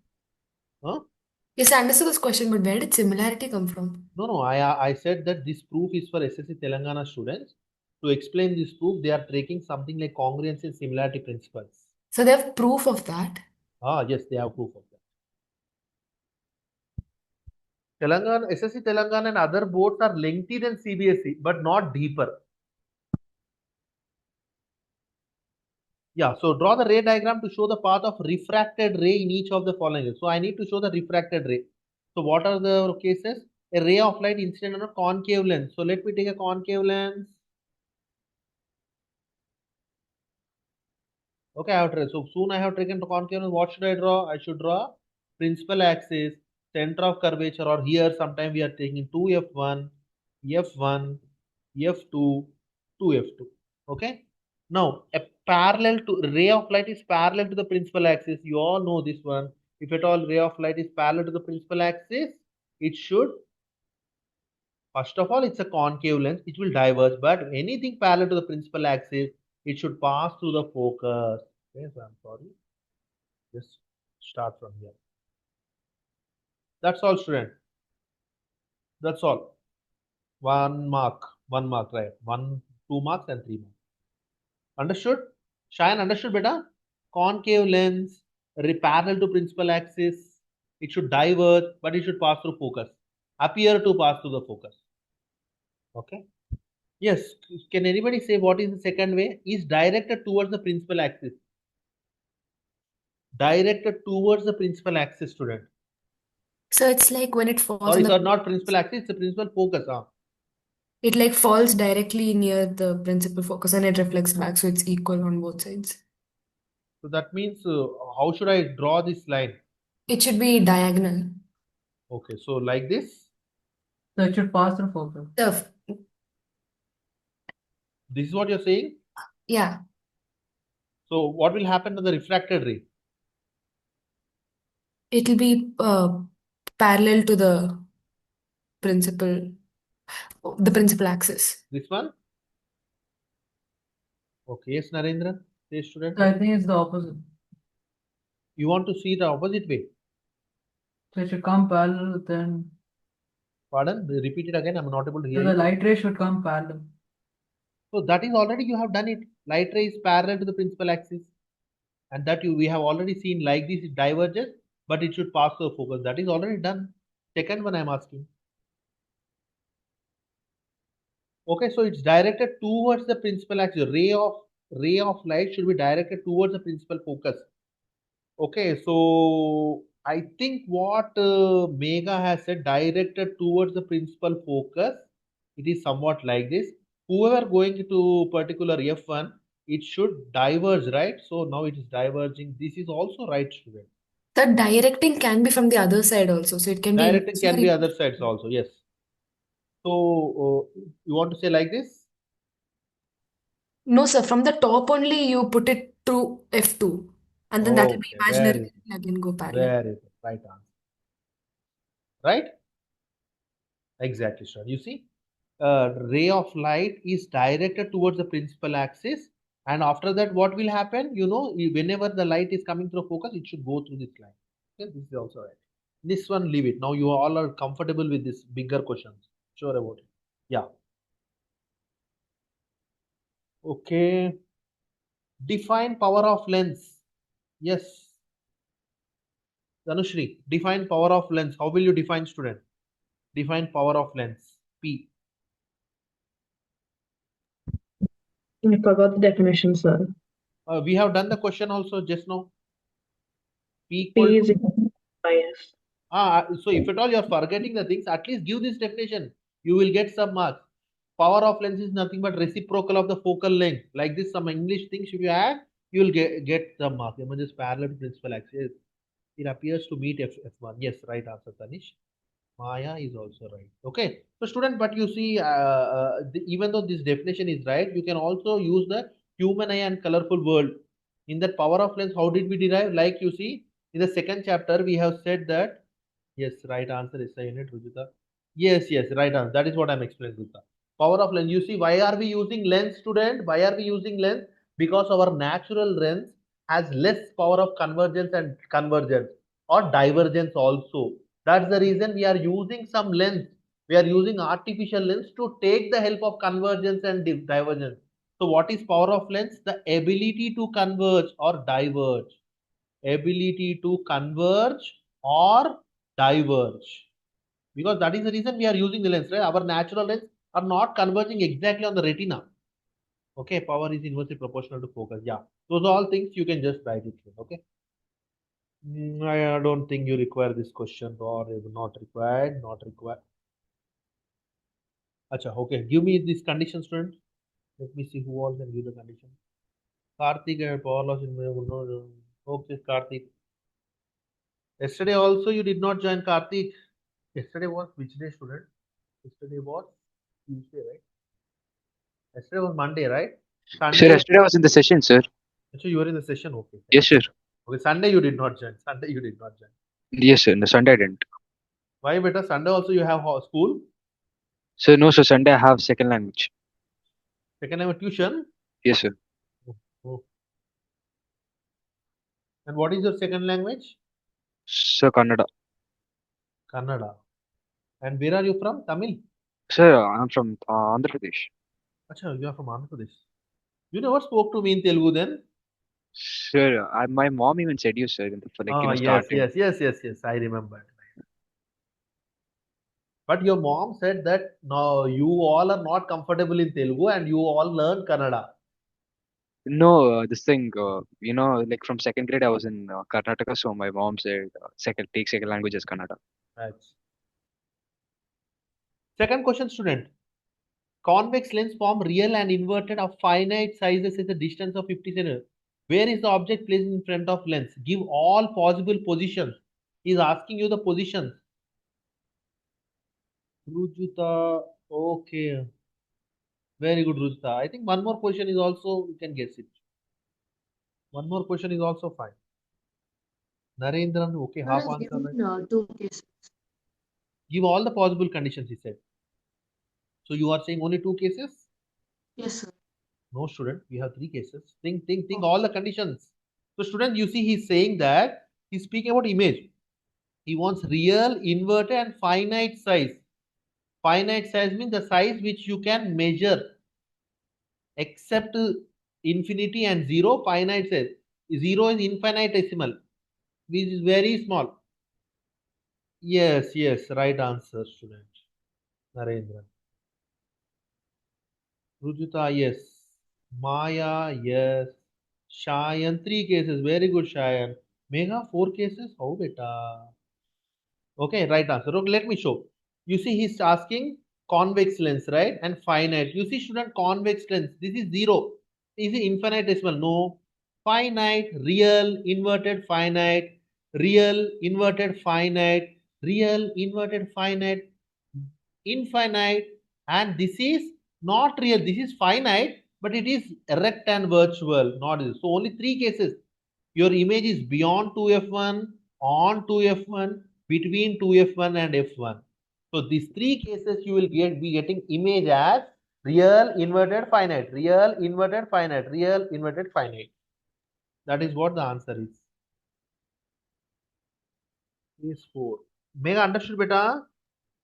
Huh? Yes, I understood this question, but where did similarity come from? No. I said that this proof is for SSC Telangana students. To explain this proof, they are taking something like congruency and similarity principles. So they have proof of that. Yes, they have proof of that. Telangana, SSC Telangana and other boards are lengthy than CBSE, but not deeper. Yeah, so draw the ray diagram to show the path of refracted ray in each of the following. So I need to show the refracted ray. So what are the cases? A ray of light incident on a concave lens. So let me take a concave lens. Okay, so soon I have taken to concave lens. What should I draw? I should draw principal axis, center of curvature, or here sometime we are taking 2f1, f1, f2, 2f2. Okay. Now, a parallel to ray of light is parallel to the principal axis. You all know this one. If at all ray of light is parallel to the principal axis, it should, first of all, it's a concave lens. It will diverge, but anything parallel to the principal axis, it should pass through the focus. Okay, so I'm sorry. Just start from here. That's all, student. That's all. 1 mark, right? 1, 2 marks and 3 marks. Understood? Shayan, understood, beta? Concave lens, parallel to principal axis. It should diverge, but it should pass through focus. Appear to pass through the focus. Okay. Yes. Can anybody say what is the second way? Is directed towards the principal axis. Directed towards the principal axis, student. So it's like when it falls Sorry, on sir, the, not principal axis, it's the principal focus. it like falls directly near the principal focus and it reflects back, so it's equal on both sides. So that means how should I draw this line? It should be diagonal. Okay, so like this. So it should pass through focus. The, This is what you're saying? yeah, So what will happen to the refracted ray? it'll be parallel to principal, the principal axis. This one? Okay, yes, Narendra, say student. So I think it's the opposite. You want to see the opposite way? So it should come parallel, then Pardon? Repeat it again. I'm not able to hear so the you. light ray should come parallel. So that is already you have done it. Light ray is parallel to the principal axis, and that we have already seen like this. It diverges, but it should pass through the focus. That is already done. Second one I'm asking. Okay, so it's directed towards the principal axis. Ray of light should be directed towards the principal focus. Okay, so I think what Megha has said, directed towards the principal focus, it is somewhat like this. Whoever going to particular F1, it should diverge, right? So now it is diverging. This is also right, student. The directing can be from the other side also, so it can be Directing can be imaginary. other sides also, yes. So you want to say like this? No, sir, from the top only you put it to F2, and then that will be Okay, imaginary, very good. again go parallel. Very good. Right answer. Right? Exactly, sir. You see, ray of light is directed towards the principal axis, and after that, what will happen? You know, whenever the light is coming through focus, it should go through this line. Okay, this is also right. This one, leave it. Now you all are comfortable with this bigger questions. Sure about it. Yeah. Okay. Define power of lens. Yes. Dhanushri, define power of lens. How will you define, student? Define power of lens. P. I forgot the definition, sir. We have done the question also just now. P equal P is to, equal to S. so if at all you are forgetting the things, at least give this definition. You will get some marks. Power of lens is nothing but reciprocal of the focal length. Like this, some English things if you add, you will get some marks. Image is parallel to principal axis. It appears to meet F1. Yes, right answer, Tanish. Maya is also right. Okay. So student, but you see, even though this definition is right, you can also use the human eye and colorful world. In that power of lens, how did we derive? Like you see, in the second chapter, we have said that, yes, right answer is the unit, Rujita. Yes, right answer. That is what I'm explaining, Rujita. Power of lens. You see, why are we using lens, student? Why are we using lens? Because our natural lens has less power of convergence and convergence or divergence also. That's the reason we are using some lens. We are using artificial lens to take the help of convergence and divergence. So what is power of lens? The ability to converge or diverge. Ability to converge or diverge. Because that is the reason we are using the lens, right? Our natural lens are not converging exactly on the retina. Okay, power is inversely proportional to focus. Yeah, those are all things you can just write it here. Okay. I don't think you require this question or not required. Not required. Acha, okay. Give me this condition, student. Let me see who all can give the condition. Karthik and power loss in okay, Karthik. Yesterday also you did not join Karthik. Yesterday was which day, student? Yesterday was Tuesday, right? Yesterday was Monday, right? Sir, Sunday. yesterday I was in the session, sir. So you were in the session, okay. Yes, sir. Okay, Sunday you did not join. Sunday you did not join. Yes, sir. No, Sunday I didn't. Why better? Sunday also you have school. Sir, no, sir. Sunday I have second language. Second time tuition. Yes, sir. Oh. And what is your second language? Sir, Kannada. Kannada. And where are you from? Tamil? Sir, I'm from Andhra Pradesh. Acha, you are from Andhra Pradesh. You never spoke to me in Telugu then? Sir, my mom even said you, sir, for like, Yes, starting. yes. I remember. But your mom said that no, you all are not comfortable in Telugu and you all learn Kannada. No, this thing, like from second grade I was in Karnataka, so my mom said take second language as Kannada. Right. Second question, student. Convex lens form real and inverted of finite sizes at a distance of 50 cm. Where is the object placed in front of lens? Give all possible positions. He is asking you the positions. Rujuta, okay. Very good, Rujuta. I think one more question is also, you can guess it. One more question is also fine. Narendran, okay, Sir half has answer, right? given 2 cases. Give all the possible conditions, he said. So you are saying only 2 cases? Yes, sir. No, student, we have 3 cases. Think all the conditions. So, student, you see, he's saying that he's speaking about image. He wants real, inverted, and finite size. Finite size means the size which you can measure, except infinity and 0. Finite size. 0 is infinitesimal, which is very small. Yes, right answer, student. Narendra. Rujita, yes. Maya, yes. Shayan, 3 cases. Very good, Shayan. Mega, 4 cases. How beta? Okay, right answer. Okay, let me show. You see, he's asking convex lens, right? And finite. You see, student, convex lens. This is 0. Is it infinitesimal? No. Finite, real, inverted, finite, real, inverted, finite, real, inverted, finite, infinite, and this is not real. This is finite, but it is erect and virtual, not this. So only 3 cases. Your image is beyond 2f1, on 2f1, between 2f1 and f1. So these 3 cases you will be getting image as real, inverted, finite, real, inverted, finite, real, inverted, finite. That is what the answer is. Is 4. Mega understood, beta?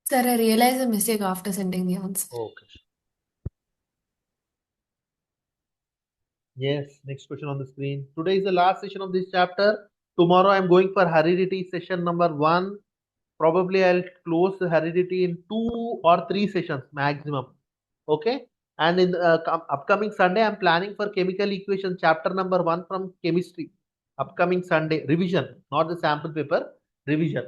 Sir, I realized a mistake after sending the answer. Okay. Yes, next question on the screen. Today is the last session of this chapter. Tomorrow I'm going for heredity session number 1. Probably I'll close the heredity in 2 or 3 sessions maximum. Okay. And in the upcoming Sunday, I'm planning for chemical equation chapter number 1 from chemistry. Upcoming Sunday, revision, not the sample paper, revision.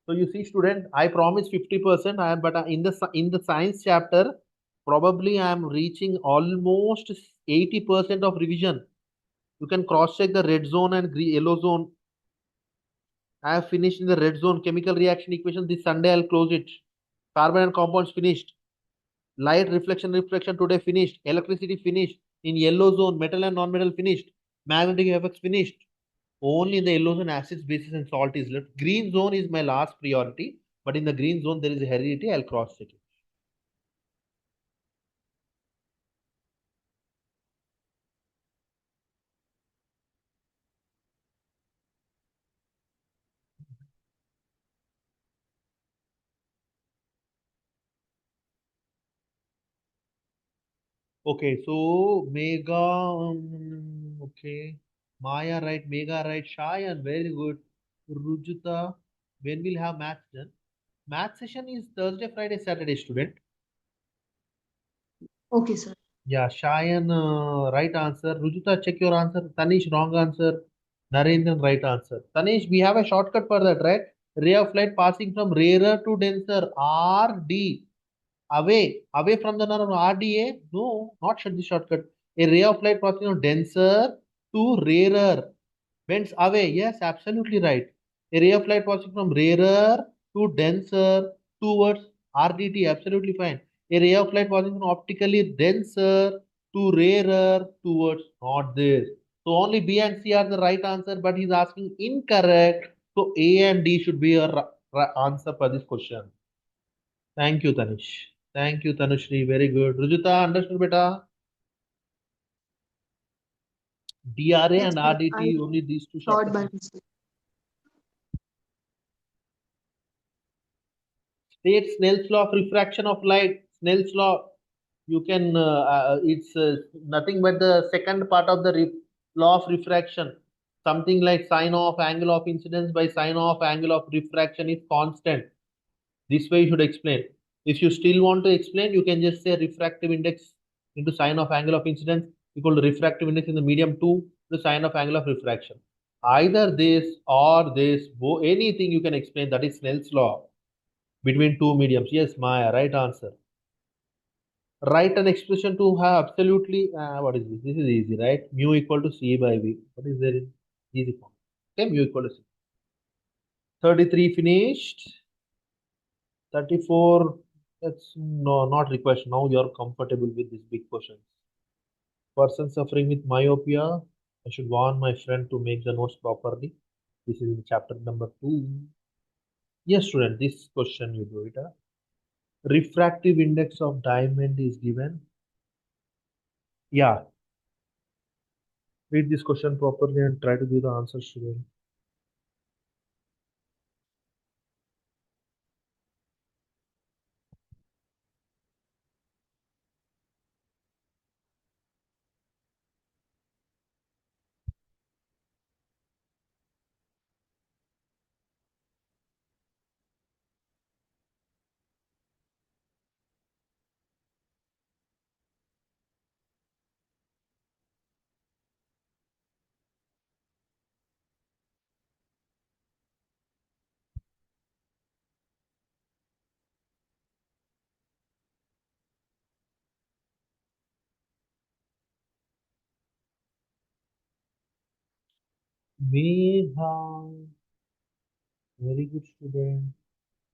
So you see, student, I promise 50%. But in the science chapter, probably I am reaching almost 80% of revision. You can cross check the red zone and yellow zone. I have finished in the red zone chemical reaction equation. This Sunday I'll close it. Carbon and compounds finished. Light reflection today finished. Electricity finished. In yellow zone, metal and non-metal finished. Magnetic effects finished. Only in the yellow zone, acids, bases, and salt is left. Green zone is my last priority, but in the green zone there is a heredity. I'll cross check it. Okay, so mega. Okay, Maya right, Mega right, Shayan, very good. Rujuta, when we'll have maths done? Math session is Thursday, Friday, Saturday, student. Okay, sir. Yeah, Shayan, right answer. Rujuta, check your answer. Tanish, wrong answer. Narendran, right answer. Tanish, we have a shortcut for that, right? Ray of light passing from rarer to denser. RD. Away from the nerve. RDA. No, not the shortcut. A ray of light passing from denser to rarer. Bends away. Yes, absolutely right. A ray of light passing from rarer to denser towards RDT. Absolutely fine. A ray of light passing from optically denser to rarer towards not this. So only B and C are the right answer, but he's asking incorrect. So A and D should be your answer for this question. Thank you, Tanish. Thank you, Tanushri. Very good. Rujita, understood, beta? DRA Yes, and sir. RDT, only these two Thought shortcuts. by mistake. State Snell's law of refraction of light. Snell's law, you can, it's nothing but the second part of the law of refraction. Something like sine of angle of incidence by sine of angle of refraction is constant. This way you should explain. If you still want to explain, you can just say refractive index into sine of angle of incidence equal to refractive index in the medium 2 to sine of angle of refraction. Either this or this, anything you can explain, that is Snell's law between two mediums. Yes, Maya, right answer. Write an expression to have absolutely, what is this? This is easy, right? Mu equal to C by V. What is there in easy form? Okay, mu equal to C. 33 finished. 34, that's no, not request. Now you're comfortable with these big questions. Person suffering with myopia, I should warn my friend to make the notes properly. This is in chapter number 2. Yes, student, this question you do it. Refractive index of diamond is given. Yeah. Read this question properly and try to give the answer, student. Megha, very good student.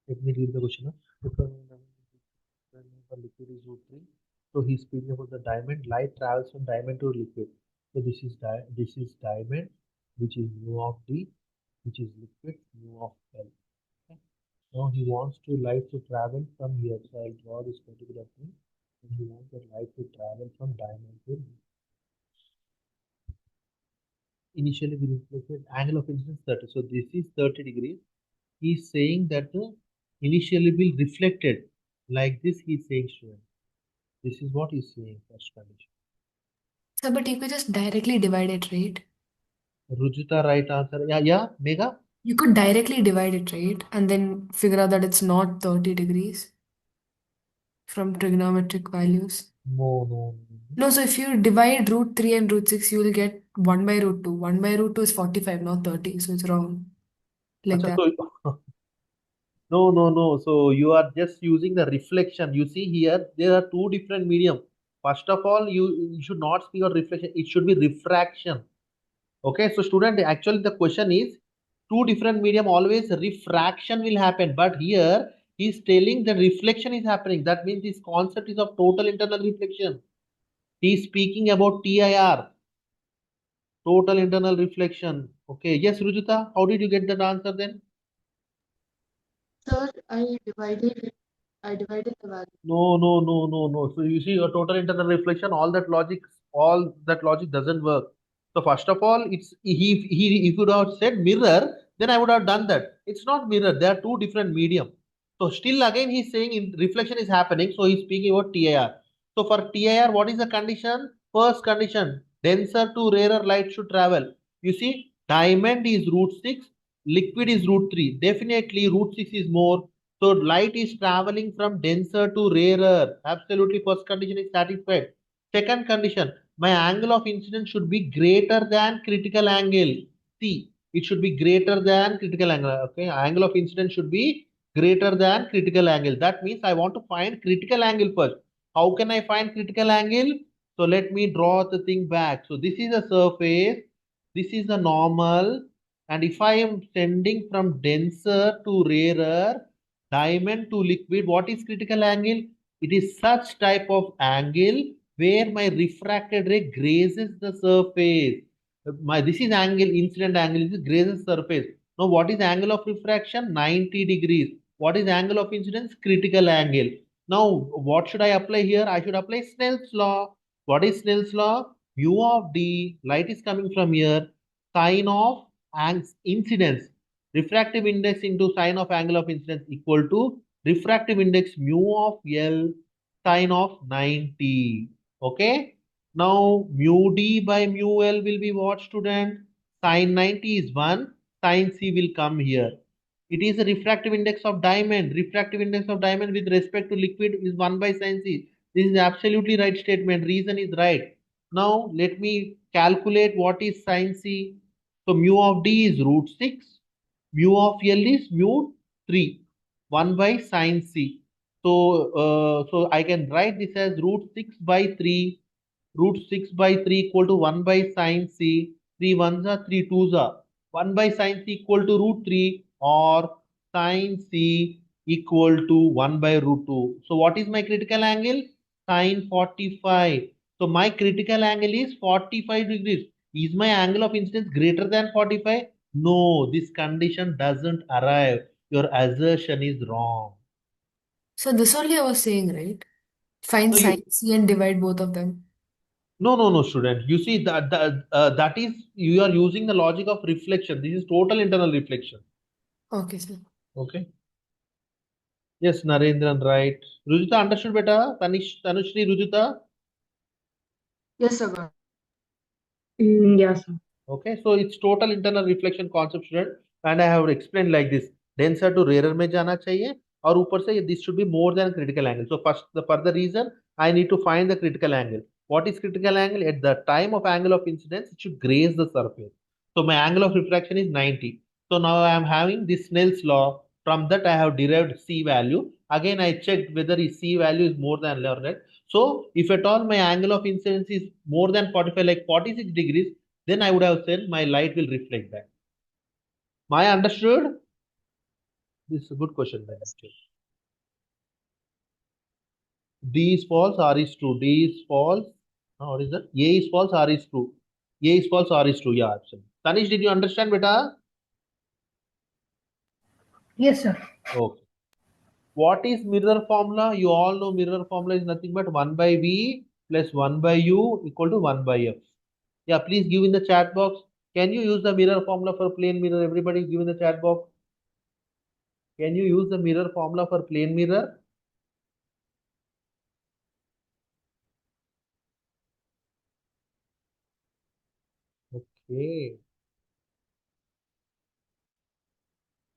Let me read the question. Liquid is root 3. So he's speaking about the diamond. Light travels from diamond to liquid. So this is diamond, which is mu of D, which is liquid, mu of L. Okay. Now he wants light to travel from here. So I'll draw this particular thing. And he wants the light to travel from diamond to initially we reflected angle of incidence 30. So this is 30 degrees. He's saying that the initially will reflected like this. He's saying, student. This is what he's saying, first condition. So, but you could just directly divide it, right? Rujita, right answer. Yeah, Mega? You could directly divide it, right? And then figure out that it's not 30 degrees from trigonometric values. No. No, so if you divide root 3 and root 6, you will get 1 by root 2. 1 by root 2 is 45, not 30. So it's wrong. Like Achha, that. so, no. So you are just using the reflection. You see here, there are two different medium. First of all, you should not speak of reflection. It should be refraction. Okay, so student, actually the question is two different medium, always refraction will happen. But here he is telling the reflection is happening. That means this concept is of total internal reflection. He is speaking about TIR, total internal reflection. Okay, yes, Rujita, how did you get that answer then? Sir, I divided the value. No. So you see your total internal reflection, all that logic doesn't work. So first of all, it's he if you would have said mirror, then I would have done that. It's not mirror, they are two different medium. So still again he's saying in reflection is happening, so he's speaking about TIR. So for TIR, what is the condition? First condition, denser to rarer light should travel. You see, diamond is root 6, liquid is root 3. Definitely root 6 is more. So light is traveling from denser to rarer. Absolutely, first condition is satisfied. Second condition, my angle of incidence should be greater than critical angle. See, it should be greater than critical angle. Okay, angle of incidence should be greater than critical angle. That means I want to find critical angle first. How can I find critical angle? So let me draw the thing back. So this is a surface, this is the normal, and if I am sending from denser to rarer, diamond to liquid, what is critical angle? It is such type of angle where my refracted ray grazes the surface. This is angle, incident angle, this is grazes surface. Now what is angle of refraction? 90 degrees. What is angle of incidence? Critical angle. Now what should I apply here? I should apply Snell's law. What is Snell's law? Mu of d, light is coming from here, sine of incidence, refractive index into sine of angle of incidence equal to refractive index mu of L sine of 90. Okay. Now mu d by mu L will be what, student? Sine 90 is 1, sine C will come here. It is a refractive index of diamond. Refractive index of diamond with respect to liquid is 1 by sine C. This is absolutely right statement. Reason is right. Now let me calculate what is sine C. So mu of d is root 6. Mu of L is mu 3. 1 by sine C. So I can write this as root 6 by 3. Root 6 by 3 equal to 1 by sine C. 3 ones are 3 twos are. 1 by sine C equal to root 3 or sine C equal to 1 by root 2. So what is my critical angle? Sine 45. So my critical angle is 45 degrees. Is my angle of incidence greater than 45? No, this condition doesn't arrive. Your assertion is wrong. So this only I was saying, right? Find So sine C and divide both of them. No, student. You see that is, you are using the logic of reflection. This is total internal reflection. Okay, sir. Okay. Yes, Narendran, right. Rujuta understood beta? Tanushri, Rujuta? Yes, sir. got Yeah, sir. Okay, so it's total internal reflection concept, student, and I have explained like this. Denser to rarer में जाना चाहिए और ऊपर से this should be more than critical angle. So first, the further reason, I need to find the critical angle. What is critical angle? At the time of angle of incidence, it should graze the surface. So my angle of refraction is 90. So now I am having this Snell's law. From that I have derived C value. Again I checked whether C value is more than or not. So if at all my angle of incidence is more than 45, like 46 degrees, then I would have said my light will reflect back. My understood? This is a good question. D is false, R is true. D is false. What is that? A is false, R is true. A is false, R is true. Yeah, absolutely. Tanish, did you understand, beta? Yes, sir. Okay. What is mirror formula? You all know mirror formula is nothing but 1 by V plus 1 by U equal to 1 by F. Yeah, please give in the chat box. Can you use the mirror formula for plane mirror? Everybody give in the chat box. Can you use the mirror formula for plane mirror? Okay.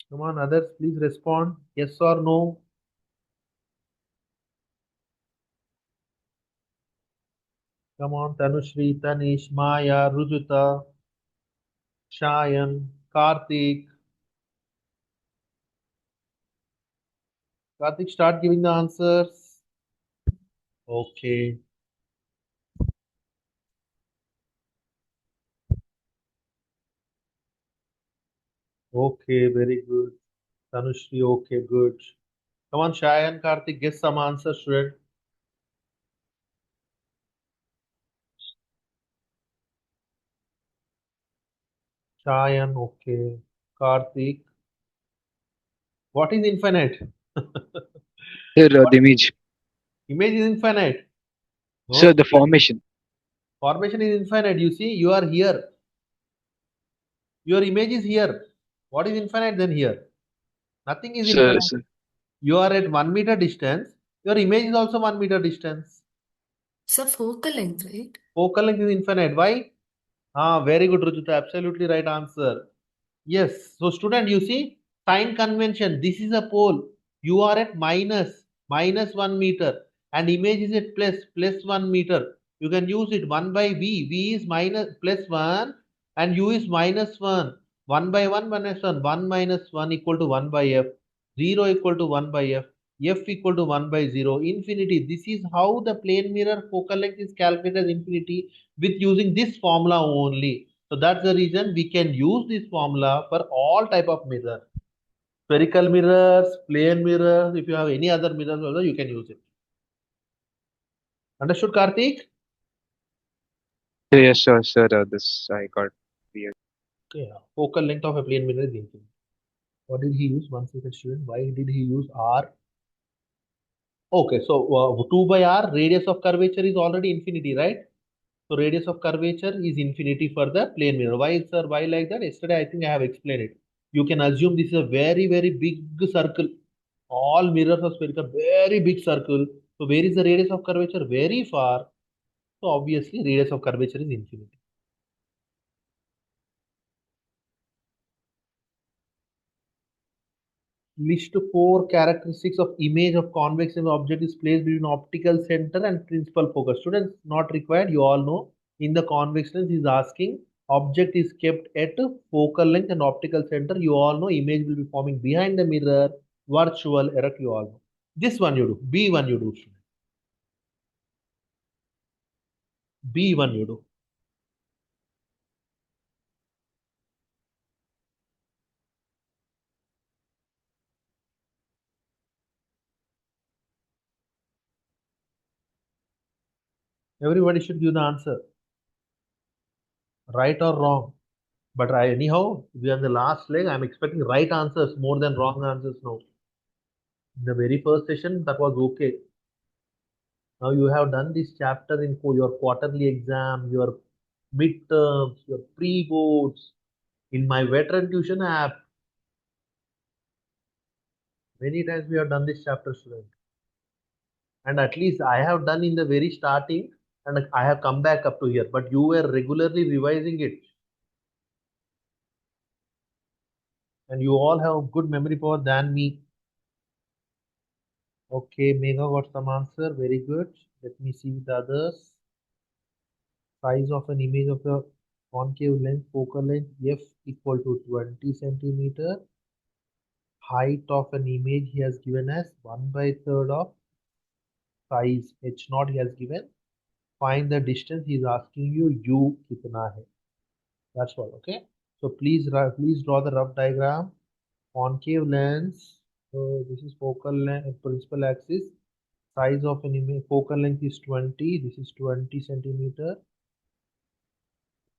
Come on, others, please respond. Yes or no? Come on, Tanushri, Tanish, Maya, Rujuta, Shayan, Karthik. Karthik, start giving the answers. Okay. Okay, very good. Tanushri, okay, good. Come on, Shayan, Karthik, guess some answers, student. Shayan, okay. Karthik. What is infinite? Sir, What the image. image is infinite. No, Sir, the student. formation. Formation is infinite. You see, you are here. Your image is here. What is infinite then here? Nothing is Sir, infinite. sir. You are at 1 meter distance. Your image is also 1 meter distance. So focal length, right? Focal length is infinite. Why? Very good, Rujuta. Absolutely right answer. Yes. So, student, you see, sign convention. This is a pole. You are at minus 1 meter, and image is at plus 1 meter. You can use it 1 by V. V is minus plus 1, and U is minus 1. 1 by 1 minus 1. 1 minus 1 equal to 1 by F. 0 equal to 1 by F. F equal to 1 by 0. Infinity. This is how the plane mirror focal length is calculated as infinity with using this formula only. So that's the reason we can use this formula for all type of mirror. Spherical mirrors, plane mirrors, if you have any other mirrors also, you can use it. Understood, Karthik? Yes, sir. This I got clear. Okay. Focal length of a plane mirror is infinity. What did he use? 1 second, student. Why did he use R? Okay, so 2 by R, radius of curvature is already infinity, right? So radius of curvature is infinity for the plane mirror. Why, sir? Why like that? Yesterday, I think I have explained it. You can assume this is a very, very big circle. All mirrors are spherical, very big circle. So where is the radius of curvature? Very far. So obviously, radius of curvature is infinity. List 4 characteristics of image of convex object is placed between optical center and principal focus. Students, not required. You all know. In the convex lens, is asking object is kept at focal length and optical center. You all know image will be forming behind the mirror, virtual, erect. You all know. This one you do. B1 you do. B1 you do. Everybody should give the answer. Right or wrong. But anyhow, we are in the last leg. I'm expecting right answers more than wrong answers now. In the very first session, that was okay. Now you have done this chapter in your quarterly exam, your midterms, your pre-boards, in my veteran tuition app. Many times we have done this chapter, student. And at least I have done in the very starting and I have come back up to here. But you were regularly revising it. And you all have good memory power than me. Okay, Mega got some answer. Very good. Let me see with the others. Size of an image of the concave lens, focal length f equal to 20 centimeter. Height of an image he has given as 1/3 of size h naught he has given. Find the distance he is asking you u kitna hai. That's all. Okay. So please draw the rough diagram. Concave lens. So this is focal length, principal axis. Size of an image, focal length is 20. This is 20 centimeter.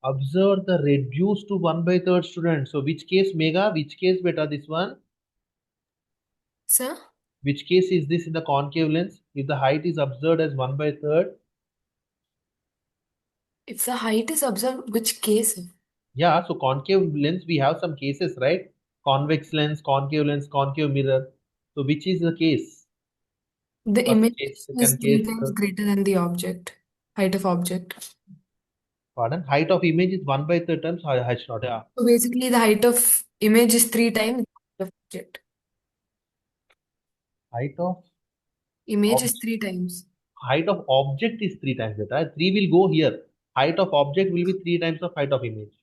Observe the reduced to 1/3 student. So which case, Mega? Which case, beta? This one? Sir? Which case is this in the concave lens? If the height is observed as 1/3. If the height is observed, which case? Yeah, so concave lens, we have some cases, right? Convex lens, concave mirror. So which is the case? The First image case, is second 3 case, times third. greater than the object. Height of object. Pardon? Height of image is 1/3 times h naught. Yeah. So basically, the height of image is 3 times the height of object. Height of Image is object. 3 times. Height of object is 3 times that. Right? 3 will go here. Height of object will be 3 times of height of image.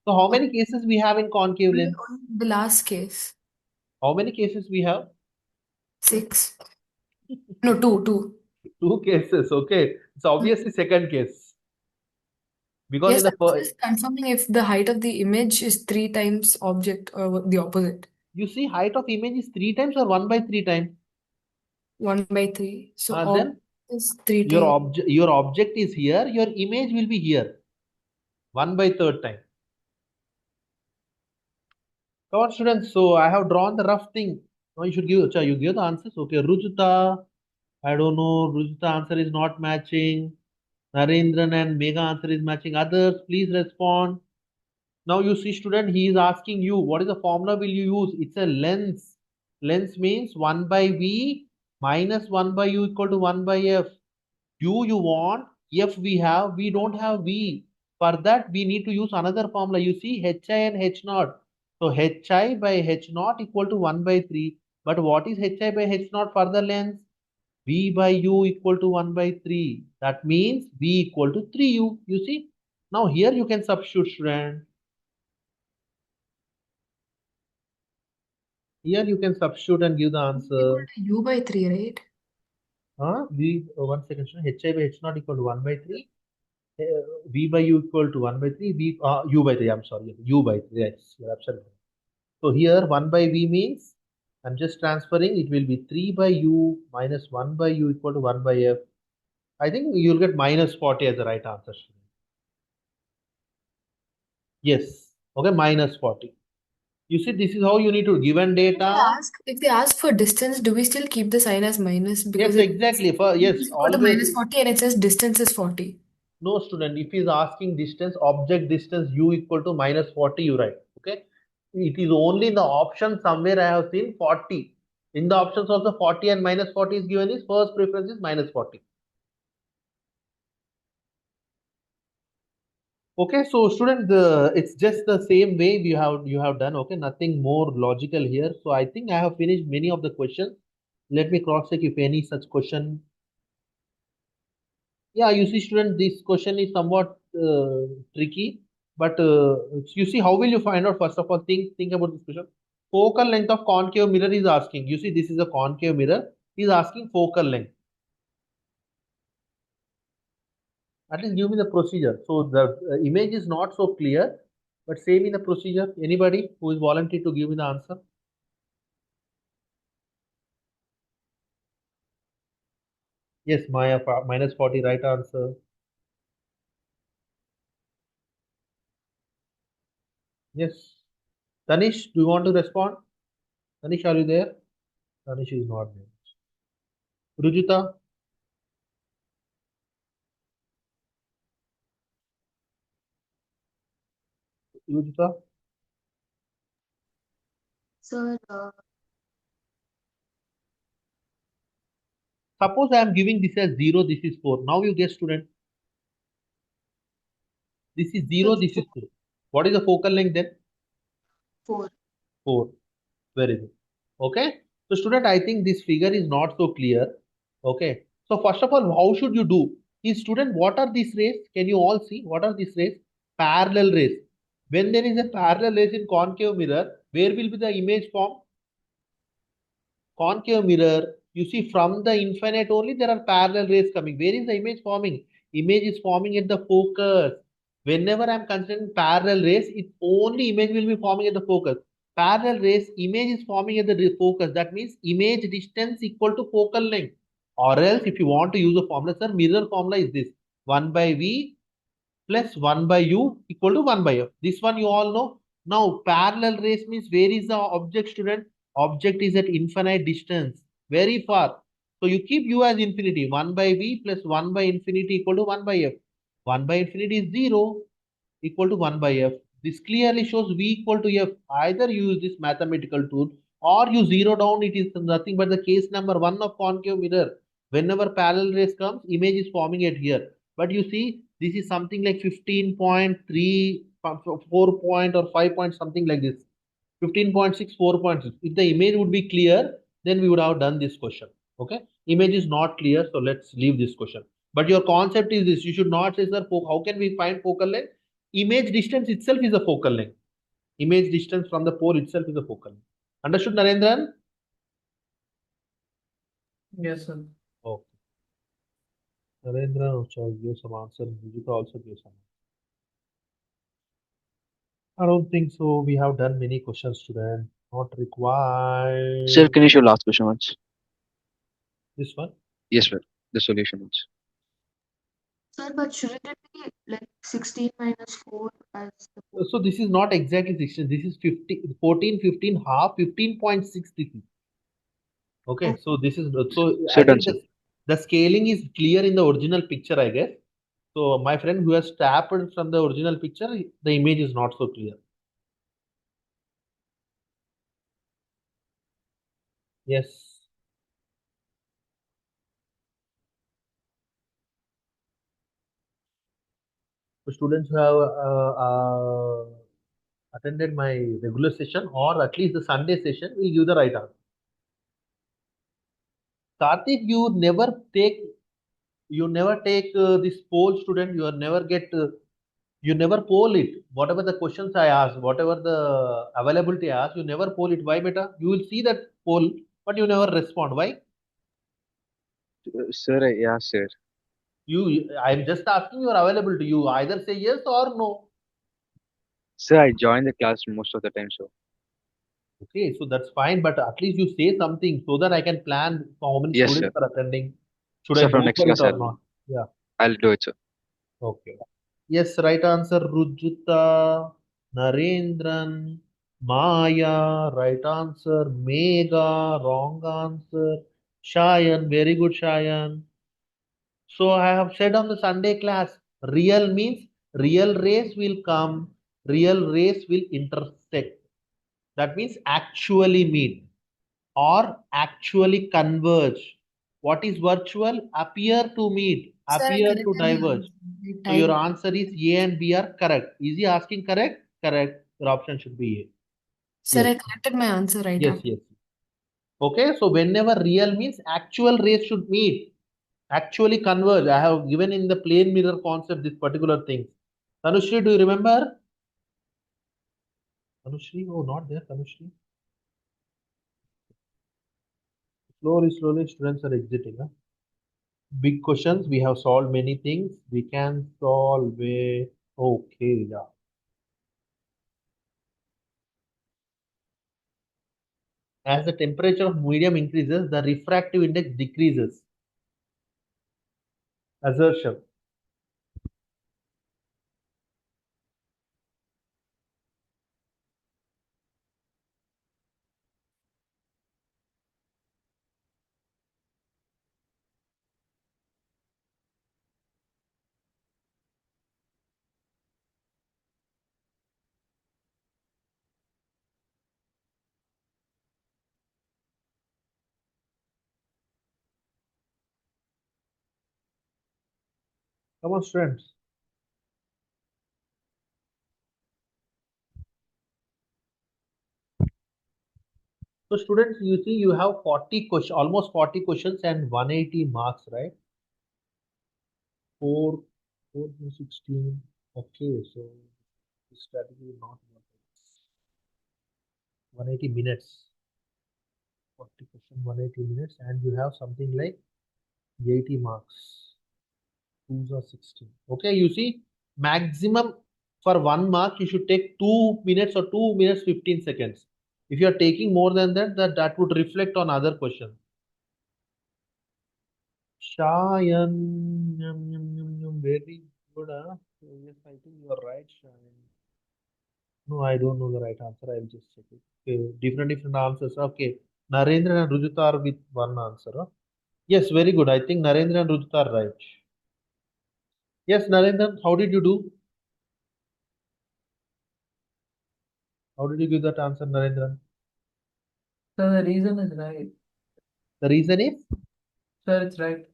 So how many cases we have in concave Only lens? the last case. How many cases we have? 6. No, 2. 2 cases. Okay. It's obviously second case. Because Yes, in the I was first, just confirming if the height of the image is 3 times object or the opposite. you see height of image is 3 times or 1/3 times. 1/3. So Then object is 3 your times. object is here, your image will be here. 1/3 time. Come on, students. So I have drawn the rough thing. Now you should give the answers. Okay, Rujuta. I don't know. Rujuta answer is not matching. Narendran and Mega answer is matching. Others, please respond. Now you see, student, he is asking you, what is the formula will you use? It's a lens. Lens means 1 by V minus 1 by U equal to 1 by F. U you want, F we have, we don't have V. For that, we need to use another formula. You see, HI and H naught. So HI by H naught equal to 1 by 3. But what is HI by H naught for the length? V by U equal to 1 by 3. That means V equal to 3U. You see? Now here you can substitute, student. Here you can substitute and give the answer. U by 3, right? One second, student. HI by H naught equal to 1 by 3. V by U equal to 1 by 3. U by 3. I'm sorry. U by 3. Yes, you're absolutely right. So here 1 by V means I'm just transferring. It will be 3 by U minus 1 by U equal to 1 by F. I think you'll get minus 40 as the right answer, student. Yes. Okay, minus 40. You see, this is how you need to give and data. If they ask for distance, do we still keep the sign as minus? Because Yes, exactly. For yes, it's equal to always. minus 40 and it says distance is 40. No, student. If he is asking distance, object distance U equal to minus 40, you write. Okay. It is only in the option somewhere I have seen 40. In the options also 40 and minus 40 is given. His first preference is minus 40. Okay, so student, it's just the same way you have done. Okay, nothing more logical here. So I think I have finished many of the questions. Let me cross check if any such question. Yeah, you see, student, this question is somewhat tricky. But you see, how will you find out? First of all, think about this question. Focal length of concave mirror is asking. You see, this is a concave mirror. He is asking focal length. At least give me the procedure. So the image is not so clear, but same in the procedure. Anybody who is volunteer to give me the answer? Yes, Maya, minus 40, right answer. Yes. Tanish, do you want to respond? Tanish, are you there? Tanish is not there. Rujita? Rujita? Sir, Suppose I am giving this as 0, this is 4. Now you guess, student. This is 0, this is 4. What is the focal length then? 4. 4. Very good. Okay. So student, I think this figure is not so clear. Okay. So first of all, how should you do? Is student, what are these rays? Can you all see? What are these rays? Parallel rays. When there is a parallel rays in concave mirror, where will be the image form? Concave mirror, you see from the infinite only there are parallel rays coming. Where is the image forming? Image is forming at the focus. Whenever I am considering parallel rays, it only image will be forming at the focus. Parallel rays, image is forming at the focus. That means image distance equal to focal length. Or else if you want to use a formula, sir, mirror formula is this. 1 by V plus 1 by U equal to 1 by F. This one you all know. Now parallel rays means where is the object, student? Object is at infinite distance, very far. So you keep U as infinity. 1 by V plus 1 by infinity equal to 1 by F. 1 by infinity is 0 equal to 1 by F. This clearly shows V equal to F. Either you use this mathematical tool or you zero down. It is nothing but the case number 1 of concave mirror. Whenever parallel rays comes, image is forming it here. But you see, this is something like 15.3, 4 point or 5 point, something like this. 15.6, 4.6. If the image would be clear, then we would have done this question. Okay. Image is not clear, so let's leave this question. But your concept is this. You should not say, sir, how can we find focal length? Image distance itself is a focal length. Image distance from the pole itself is a focal length. Understood, Narendran? Yes, sir. Okay. Narendra also give some answer. Vijita also give some. I don't think so. We have done many questions today. Not required. Sir, can you show last question once? This one? Yes, sir. The solution once. Sir, but shouldn't it be like 16 minus 4 as the So this is not exactly 16. This is 15, 14, 15, half, 15.6 this is. Okay, so this is so I Sir, done, think sir. the scaling is clear in the original picture, I guess. So my friend who has tapped from the original picture, the image is not so clear. Yes. So students who have attended my regular session or at least the Sunday session will give the right answer. Karthik, you never take this poll student. You never poll it. Whatever the questions I ask, whatever the availability I ask, you never poll it. Why, beta? You will see that poll, but you never respond. Why? Sir, yeah, sir. I'm just asking your availability. You either say yes or no. Sir, I join the class most of the time, so Okay, so that's fine, but at least you say something so that I can plan for how many yes, sir. students are attending. Should I Sir, from go next for it class, or not? Yeah. I'll do it, sir. Okay. Yes, right answer Rujuta, Narendran, Maya, right answer Mega, wrong answer Shayan, very good Shayan. So I have said on the Sunday class, real means real race will come, real race will intersect. That means actually meet or actually converge. What is virtual? Appear to meet, Sir, I appear to corrected my diverge. answer. I So your typed. answer is A and B are correct. Is he asking correct? Correct. Your option should be A. Sir, Yes. I corrected my answer right Yes, after. yes. Okay, so whenever real means actual rays should meet, actually converge. I have given in the plane mirror concept this particular thing. Tanushri, do you remember? Tanushri? Oh, not there, Tanushri. Slowly, students are exiting. Huh? Big questions. We have solved many things. We can solve it. Okay, yeah. As the temperature of medium increases, the refractive index decreases. Assertion. Come on, students. So, students, you see, you have 40 questions, almost 40 questions and 180 marks, right? 4, 4 to 16. Okay, so this strategy will not work. 180 minutes. 40 question, 180 minutes, and you have something like 80 marks. 2s are 16. Okay, you see, maximum for 1 mark, you should take 2 minutes or 2 minutes 15 seconds. If you are taking more than that, that would reflect on other questions. Shayan, very good. Huh? So yes, I think you are right, Shayan. No, I don't know the right answer. I'll just check it. Okay, different answers. Okay, Narendra and Rujita are with one answer. Huh? Yes, very good. I think Narendra and Rujita are right. Yes, Narendra, how did you do? How did you give that answer, Narendra? So the reason is right. The reason is? Sir, it's right.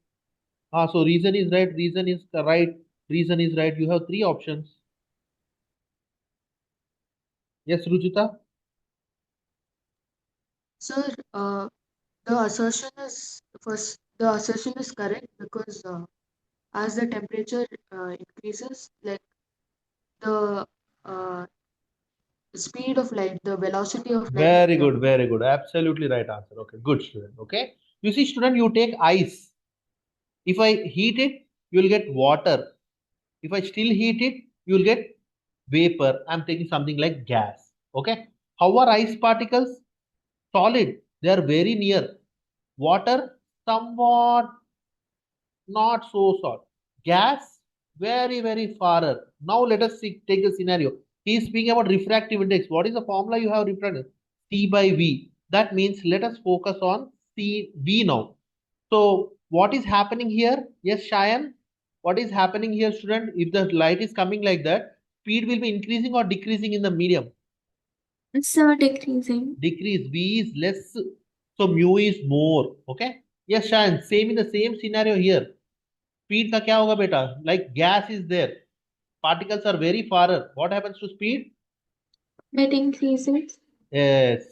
So reason is right, reason is right, reason is right. You have 3 options. Yes, Rujita? Sir, the assertion is correct because as the temperature increases, like the uh, speed of light, the velocity of light. Very good, very good. Absolutely right answer. Okay, good student. Okay. You see, student, you take ice. If I heat it, you will get water. If I still heat it, you will get vapor. I'm taking something like gas. Okay. How are ice particles? Solid. They are very near. Water, somewhat not so solid. Gas, very farer. Now let us see, take the scenario. He is speaking about refractive index. What is the formula you have refractive? C by V. That means let us focus on CV now. So what is happening here? Yes, Shayan. What is happening here, student? If the light is coming like that, speed will be increasing or decreasing in the medium? Sir, decreasing. Decrease. V is less. So mu is more. Okay. Yes, Shayan. Same in the same scenario here. Speed का क्या होगा बेटा? Like gas is there. particles are very far, what happens to speed? It increases. Yes.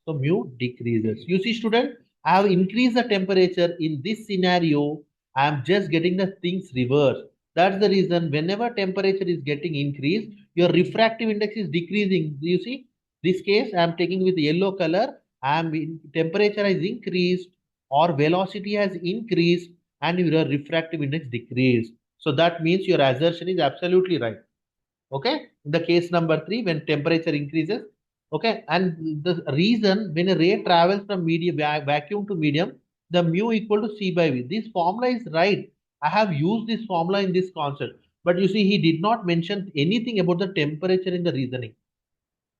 So mu decreases. You see, student, I have increased the temperature. In this scenario, I am just getting the things reversed. That's the reason whenever temperature is getting increased, your refractive index is decreasing. Do you see? This case, I am taking with yellow color. Temperature has increased or velocity has increased and your refractive index decreased. So that means your assertion is absolutely right. Okay, in the case number 3, when temperature increases, okay, and the reason when a ray travels from medium vacuum to medium, the mu equal to c by v. This formula is right. I have used this formula in this concept, but you see he did not mention anything about the temperature in the reasoning.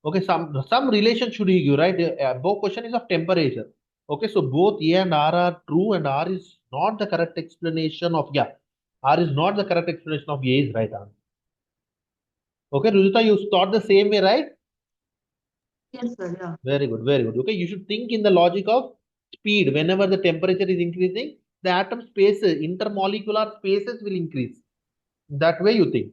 Okay, some relation should he give, right? Above question is of temperature. Okay, so both A and R are true, and R is not the correct explanation of R is not the correct explanation of A is right answer. Okay, Rujita, you thought the same way, right? Yes, sir. Yeah. Very good, very good. Okay, you should think in the logic of speed. Whenever the temperature is increasing, the atom spaces, intermolecular spaces will increase. That way you think.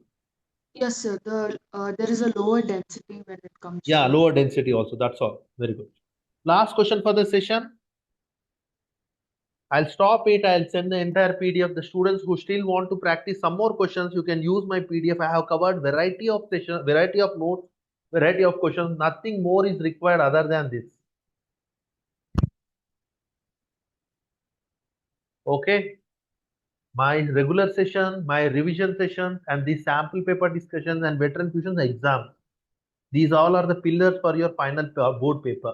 Yes, sir. There is a lower density when it comes Yeah, to. lower density also. That's all. Very good. Last question for the session. I'll stop it. I'll send the entire PDF. The students who still want to practice some more questions, you can use my PDF. I have covered variety of sessions, variety of notes, variety of questions. Nothing more is required other than this. Okay. My regular session, my revision sessions, and the sample paper discussions and veteran fusions exam. These all are the pillars for your final board paper.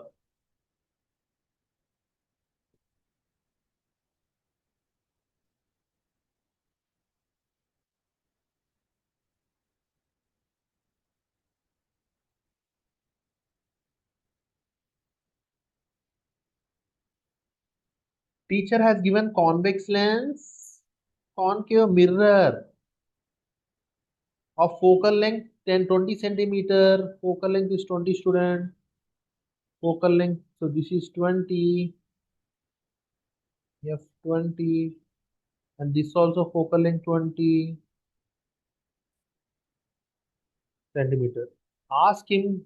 Teacher has given convex lens, concave mirror of focal length 20 centimeter. Focal length is 20 student. Focal length, so this is 20, F20, and this also focal length 20 centimeter. Ask him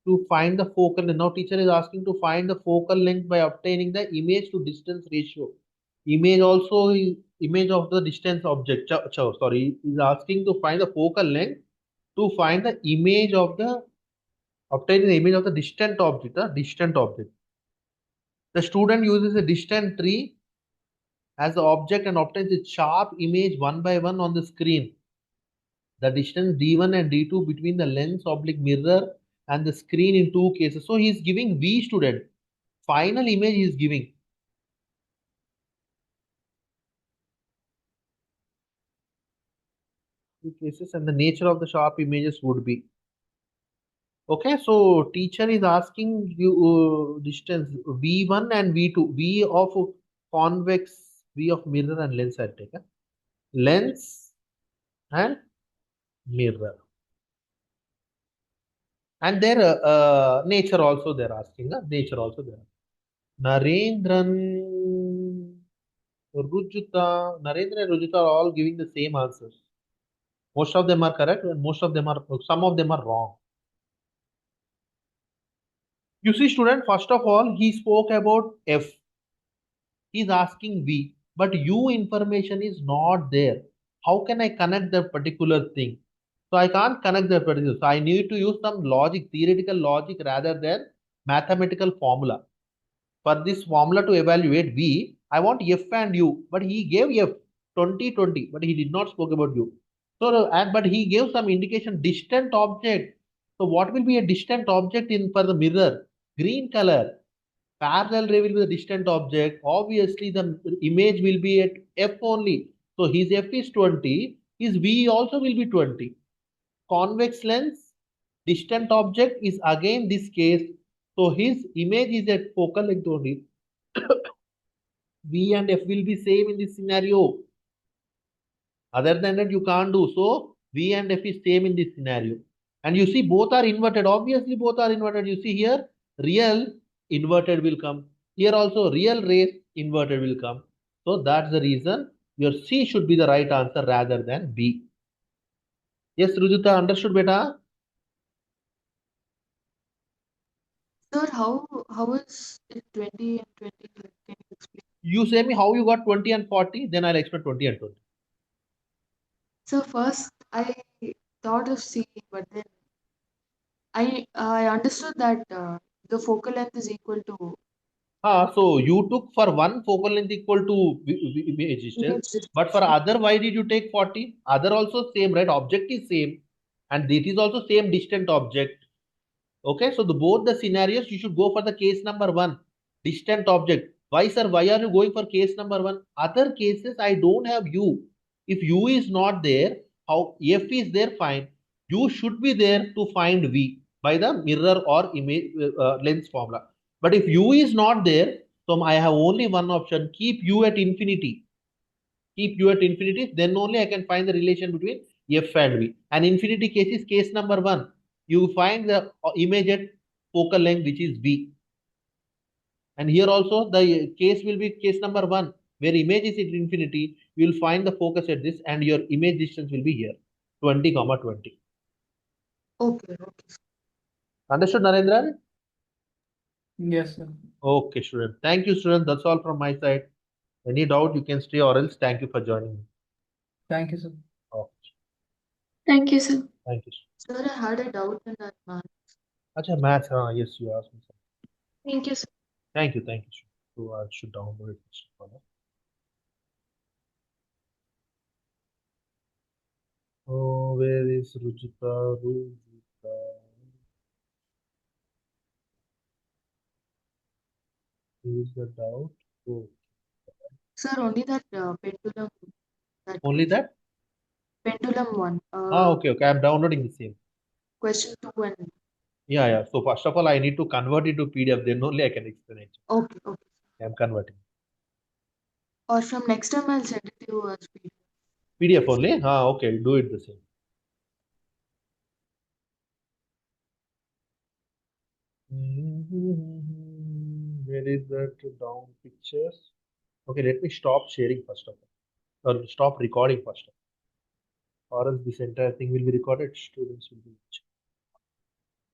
to find the focal length. Now teacher is asking to find the focal length by obtaining the image to distance ratio. Image also is image of the distance object. Sorry, is asking to find the focal length to find the image of the obtaining the image of the distant object. The student uses a distant tree as the object and obtains its sharp image one by one on the screen. The distance d1 and d2 between the lens oblique mirror and the screen in two cases. So he is giving V student. Final image he is giving. Two cases and the nature of the sharp images would be. Okay, so teacher is asking you distance V1 and V2. V of convex, V of mirror and lens I take. Lens and mirror. And their nature also they're asking. Nature also they're asking. Narendra and Rujita are all giving the same answers. Most of them are correct and some of them are wrong. You see, student, first of all, he spoke about F. He's asking V, but U information is not there. How can I connect that particular thing? So I can't connect that particular. So I need to use some logic, theoretical logic rather than mathematical formula. For this formula to evaluate V, I want F and U, but he gave F 2020, but he did not spoke about U. So but he gave some indication distant object. So what will be a distant object in for the mirror? Green color. Parallel ray will be the distant object. Obviously, the image will be at F only. So his F is 20. His V also will be 20. Convex lens, distant object is again this case. So his image is at focal length only. V and F will be same in this scenario. Other than that, you can't do. So V and F is same in this scenario. And you see both are inverted. Obviously, both are inverted. You see here, real inverted will come. Here also real rays inverted will come. So that's the reason your C should be the right answer rather than B. Yes, Rujuta, understood, beta? Sir, how is it 20 and 20? Like, can you explain? You say me how you got 20 and 40, then I'll explain 20 and 20. So first I thought of C, but then I understood that the focal length is equal to So you took for one focal length equal to image distance, image distance. but for other, why did you take 40? Other also same, right? Object is same, and it is also same distant object. Okay, so both the scenarios you should go for the case number one, distant object. Why, sir? Why are you going for case number one? Other cases I don't have U. If U is not there, how F is there? Fine. U should be there to find V by the mirror or image lens formula. But if U is not there, so I have only one option: keep U at infinity. Keep U at infinity, then only I can find the relation between F and V. And infinity case is case number one. You find the image at focal length, which is V. And here also the case will be case number one, where image is at infinity. You will find the focus at this, and your image distance will be here, 20, 20. Okay. Understood, Narendra? Yes, sir. Okay, student. Thank you, student. That's all from my side. Any doubt, you can stay, or else thank you for joining me. Thank you, sir. Okay. Thank you, sir. Thank you. Sir, I had a doubt in that math. Acha, maths, yes, you asked me something. Thank you, sir. Thank you, student. So I should download it first of all. Oh, where is Rujita? Rujita. Is the doubt? Oh, Sir, only that pendulum, that only that? pendulum one. Okay, okay. I'm downloading the same. Question 2 and Yeah. So first of all, I need to convert it to PDF. Then only I can explain it. okay. I'm converting. Or from next time I'll send it to you as PDF. PDF only? Okay. Do it the same. Where is that down pictures? Okay, let me stop sharing first of all. Or stop recording first of all. Or else this entire thing will be recorded. Students will be watching.